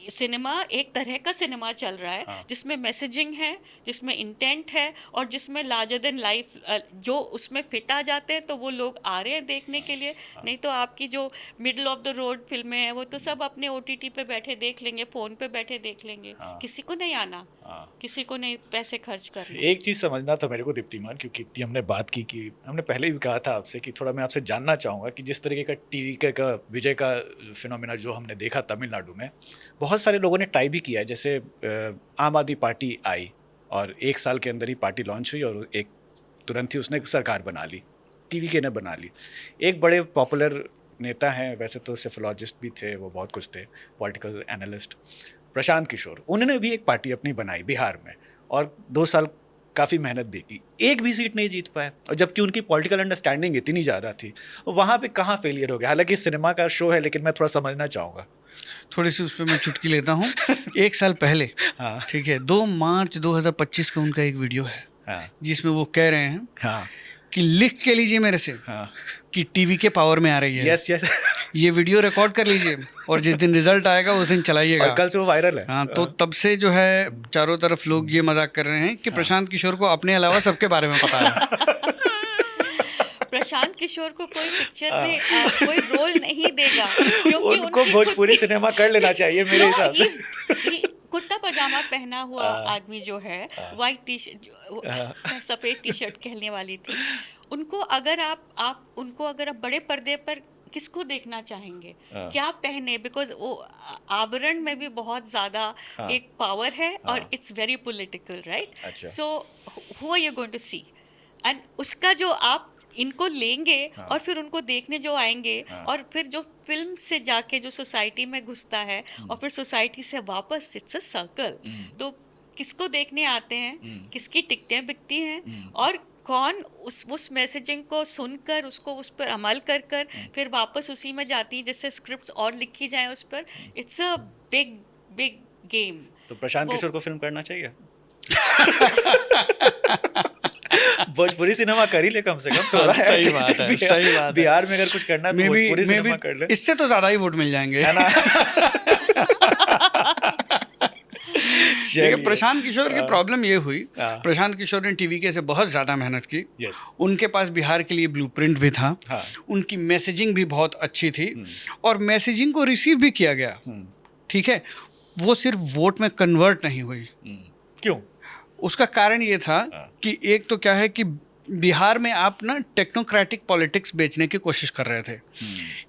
सिनेमा एक तरह का सिनेमा चल रहा है जिसमें मैसेजिंग है, जिसमें इंटेंट है, और जिसमें लार्जर देन लाइफ जो उसमें फिट आ जाते हैं तो वो लोग आ रहे हैं देखने के लिए। नहीं तो आपकी जो मिडल ऑफ द रोड फिल्में हैं वो तो सब अपने OTT पे बैठे देख लेंगे, फ़ोन पे बैठे देख लेंगे। किसी को नहीं आना, किसी को नहीं पैसे खर्च करना। एक चीज़ समझना था मेरे को दीप्तिमान, क्योंकि इतनी हमने बात की कि हमने पहले भी कहा था आपसे कि थोड़ा मैं आपसे जानना चाहूँगा कि जिस तरीके का टीवी का विजय का फिनोमेना जो हमने देखा तमिलनाडु में, बहुत सारे लोगों ने ट्राई भी किया है। जैसे आम आदमी पार्टी आई और 1 साल के अंदर ही पार्टी लॉन्च हुई और एक तुरंत ही उसने सरकार बना ली, टीवी के ने बना ली। एक बड़े पॉपुलर नेता हैं, वैसे तो सेफोलॉजिस्ट भी थे, वो बहुत कुछ थे, पॉलिटिकल एनालिस्ट, प्रशांत किशोर। उन्होंने भी एक पार्टी अपनी बनाई बिहार में और 2 साल काफ़ी मेहनत भी की, एक भी सीट नहीं जीत पाए, और जबकि उनकी पॉलिटिकल अंडरस्टैंडिंग इतनी ज़्यादा थी। वहाँ पे कहाँ फेलियर हो गया? हालांकि सिनेमा का शो है, लेकिन मैं थोड़ा समझना चाहूँगा। थोड़ी सी उस पर मैं चुटकी लेता हूँ। 1 साल पहले, ठीक है, 2 मार्च 2025 का उनका एक वीडियो है जिसमें वो कह रहे हैं कि लिख के लीजिए मेरे से कि टीवी के पावर में आ रही है। यस ये वीडियो रिकॉर्ड कर लीजिए और जिस दिन रिजल्ट आएगा उस दिन चलाइएगा। कल से वो वायरल है। हाँ, तो तब से जो है चारों तरफ लोग ये मजाक कर रहे हैं कि प्रशांत किशोर को अपने अलावा सबके बारे में पता है। प्रशांत किशोर को कोई पिक्चर में कोई रोल नहीं देगा, क्योंकि उनको भोजपुरी सिनेमा कर लेना चाहिए मेरे हिसाब से। कुर्ता पजामा पहना हुआ आदमी जो है, वाइट टी-शर्ट, सफ़ेद टी-शर्ट कहने वाली थी, उनको अगर आप उनको अगर आप बड़े पर्दे पर किसको देखना चाहेंगे, क्या पहने? बिकॉज वो आवरण में भी बहुत ज़्यादा एक पावर है और it's very political, right? So who are you going to see? And उसका जो आप इनको लेंगे और फिर उनको देखने जो आएंगे और फिर जो फिल्म से जाके जो सोसाइटी में घुसता है और फिर सोसाइटी से वापस, इट्स अ सर्कल। तो किसको देखने आते हैं, किसकी टिकटें बिकती हैं और कौन उस मैसेजिंग को सुनकर उसको उस पर अमल कर फिर वापस उसी में जाती है, जैसे स्क्रिप्ट्स और लिखी जाए उस पर। It's a big big game. तो प्रशांत किशोर को फिल्म करना चाहिए। भोजपुरी सिनेमा कर ही ले कम से कम थोड़ा। सही बात है, सही बात है। बिहार में अगर कुछ करना है तो भोजपुरी सिनेमा कर ले। इससे तो ज्यादा ही वोट मिल जाएंगे, है ना? देखिए प्रशांत किशोर की प्रॉब्लम ये हुई, हाँ। प्रशांत किशोर ने टीवीके से बहुत ज़्यादा मेहनत की। यस। उनके पास बिहार के लिए ब्लूप्रिंट भी था। हाँ। उनकी मैसेजिंग भी बहुत अच्छी थी और मैसेजिंग को रिसीव भी किया गया। ठीक है, वो सिर्फ वोट में कन्वर्ट नहीं हुई। क्यों? उसका कारण ये था कि एक तो क्या है कि बिहार में आप ना टेक्नोक्रेटिक पॉलिटिक्स बेचने की कोशिश कर रहे थे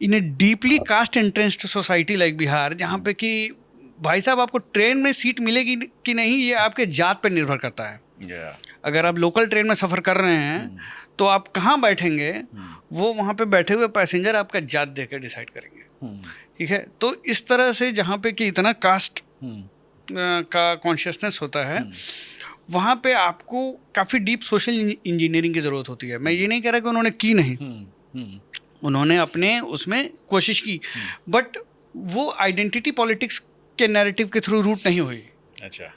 in a deeply caste entrenched society like Bihar, जहाँ पे कि भाई साहब आपको ट्रेन में सीट मिलेगी कि नहीं ये आपके जात पर निर्भर करता है। अगर आप लोकल ट्रेन में सफ़र कर रहे हैं तो आप कहाँ बैठेंगे वो वहाँ पे बैठे हुए पैसेंजर आपका जात देख के डिसाइड करेंगे। ठीक है, तो इस तरह से जहाँ पे कि इतना कास्ट का कॉन्शियसनेस होता है वहाँ पे आपको काफ़ी डीप सोशल इंजीनियरिंग की ज़रूरत होती है। मैं ये नहीं कह रहा कि उन्होंने की नहीं, उन्होंने अपने उसमें कोशिश की, बट वो आइडेंटिटी पॉलिटिक्स के नैरेटिव के थ्रू रूट नहीं हुई। अच्छा।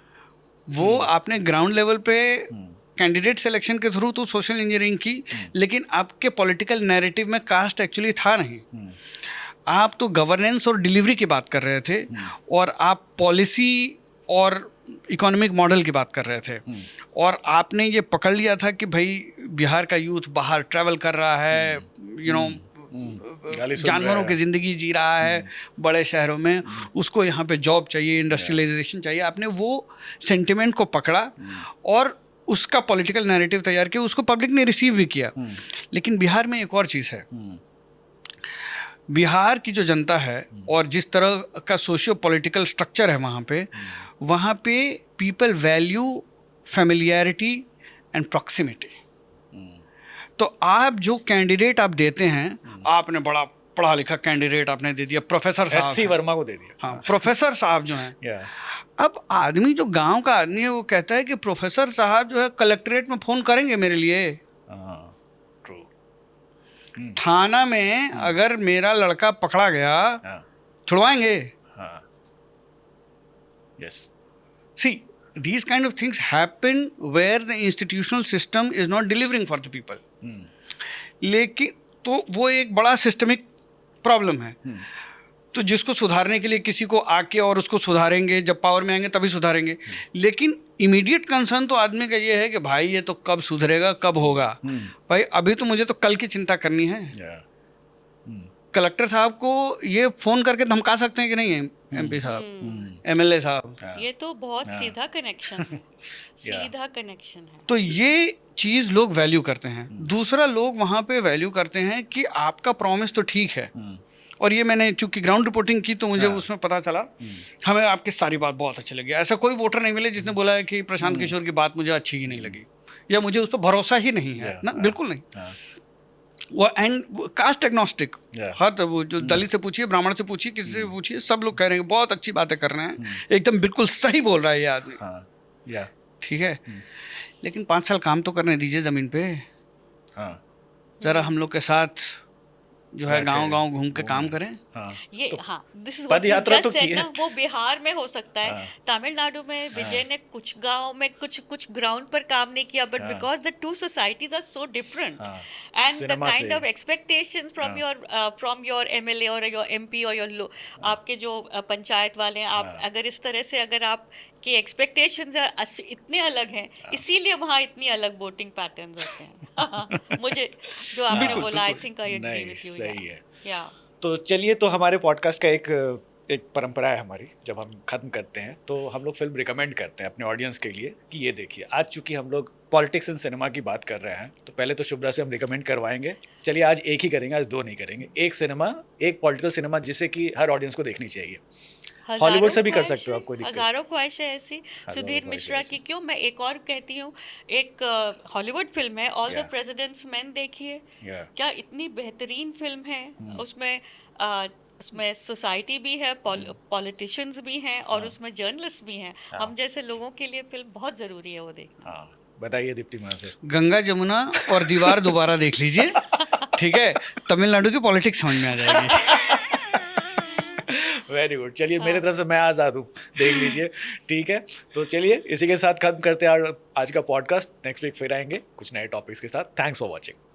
वो आपने ग्राउंड लेवल पे कैंडिडेट सिलेक्शन के थ्रू तो सोशल इंजीनियरिंग की, लेकिन आपके पॉलिटिकल नैरेटिव में कास्ट एक्चुअली था नहीं। आप तो गवर्नेंस और डिलीवरी की बात कर रहे थे और आप पॉलिसी और इकोनॉमिक मॉडल की बात कर रहे थे, और आपने ये पकड़ लिया था कि भाई बिहार का यूथ बाहर ट्रैवल कर रहा है, यू नो जानवरों की ज़िंदगी जी रहा है बड़े शहरों में, उसको यहाँ पे जॉब चाहिए, इंडस्ट्रियलाइजेशन चाहिए। आपने वो सेंटिमेंट को पकड़ा और उसका पॉलिटिकल नैरेटिव तैयार किया, उसको पब्लिक ने रिसीव भी किया। लेकिन बिहार में एक और चीज़ है, बिहार की जो जनता है और जिस तरह का सोशियो पॉलिटिकल स्ट्रक्चर है वहाँ पे people value familiarity and proximity. तो आप जो कैंडिडेट आप देते हैं, आपने बड़ा पढ़ा लिखा कैंडिडेट आपने दे दिया, प्रोफेसर साहब एच.सी. वर्मा को दे दिया। हाँ, प्रोफेसर साहब जो हैं। अब आदमी जो गांव का आदमी है वो कहता है कि प्रोफेसर साहब जो है कलेक्ट्रेट में फ़ोन करेंगे मेरे लिए। थाना में अगर मेरा लड़का पकड़ा गया छुड़वाएंगे। See, these kind of things happen where the institutional system is not delivering for the people. लेकिन तो वो एक बड़ा सिस्टमिक प्रॉब्लम है। तो जिसको सुधारने के लिए किसी को आके और उसको सुधारेंगे, जब पावर में आएंगे तभी सुधारेंगे। लेकिन इमीडिएट कंसर्न तो आदमी का ये है कि भाई ये तो कब सुधरेगा, कब होगा। भाई अभी तो मुझे तो कल की चिंता करनी है। कलेक्टर साहब को ये फ़ोन करके धमका सकते हैं कि नहीं है एमपी साहब, एमएलए साहब। ये तो बहुत सीधा कनेक्शन है, सीधा कनेक्शन है। तो ये चीज़ लोग वैल्यू करते हैं। दूसरा, लोग वहाँ पे वैल्यू करते हैं कि आपका प्रॉमिस तो ठीक है, और ये मैंने चूंकि ग्राउंड रिपोर्टिंग की तो मुझे उसमें पता चला, हमें आपकी सारी बात बहुत अच्छी लगी। ऐसा कोई वोटर नहीं मिले जिसने बोला है कि प्रशांत किशोर की बात मुझे अच्छी ही नहीं लगी या मुझे उस पर भरोसा ही नहीं है ना, बिल्कुल नहीं। वो एंड कास्ट एग्नोस्टिक, हाँ, तो वो जो दलित से पूछिए, ब्राह्मण से पूछिए, किसी से पूछिए, सब लोग कह रहे हैं बहुत अच्छी बातें कर रहे हैं, एकदम बिल्कुल सही बोल रहा है ये आदमी। ठीक है, लेकिन 5 साल काम तो करने दीजिए ज़मीन पे। ज़रा हम लोग के साथ जो है गांव-गांव घूम के काम करें। ये हाँ, दिस इज पद यात्रा तो की है। वो बिहार में हो सकता है, तमिलनाडु में विजय ने कुछ गांव में कुछ ग्राउंड पर काम नहीं किया, but because the two societies are so different and the kind of expectations from your MLA और योर एमपी और योर आपके जो पंचायत वाले हैं, आप अगर इस तरह से अगर आप के एक्सपेक्टेशंस इतने अलग हैं, इसीलिए वहाँ इतनी अलग वोटिंग पैटर्न्स होते हैं। मुझे जो आपने बोला, I think I agree with you. सही है। या तो चलिए, तो हमारे पॉडकास्ट का एक परंपरा है हमारी, जब हम ख़त्म करते हैं तो हम लोग फिल्म रिकमेंड करते हैं अपने ऑडियंस के लिए कि ये देखिए। आज चूंकि हम लोग पॉलिटिक्स एंड सिनेमा की बात कर रहे हैं तो पहले तो शुभ्रा से हम रिकमेंड करवाएंगे। चलिए आज एक ही करेंगे, आज 2 नहीं करेंगे। एक पॉलिटिकल सिनेमा जिसे कि हर ऑडियंस को देखनी चाहिए। हॉलीवुड से भी कर सकते हो आप, कोई दिक्कत। हज़ारों ख्वाहिशें ऐसी सुधीर मिश्रा की। क्यों, मैं एक और कहती हूँ, एक हॉलीवुड फिल्म है ऑल द प्रेसिडेंट्स मेन, देखिए क्या इतनी बेहतरीन फिल्म है। उसमें सोसाइटी भी है, पॉलिटिशियंस भी हैं और उसमें जर्नलिस्ट भी हैं। हम जैसे लोगों के लिए फिल्म बहुत ज़रूरी है वो देखना। बताइए दीप्तिमान सर। गंगा जमुना और दीवार दोबारा देख लीजिए, ठीक है, तमिलनाडु की पॉलिटिक्स समझ में आ जाएगी। Very good. चलिए, मेरे तरफ से मैं आज़ाद हूँ, देख लीजिए। ठीक है, तो चलिए इसी के साथ खत्म करते हैं आज का पॉडकास्ट। नेक्स्ट वीक फिर आएंगे कुछ नए टॉपिक्स के साथ। Thanks for watching.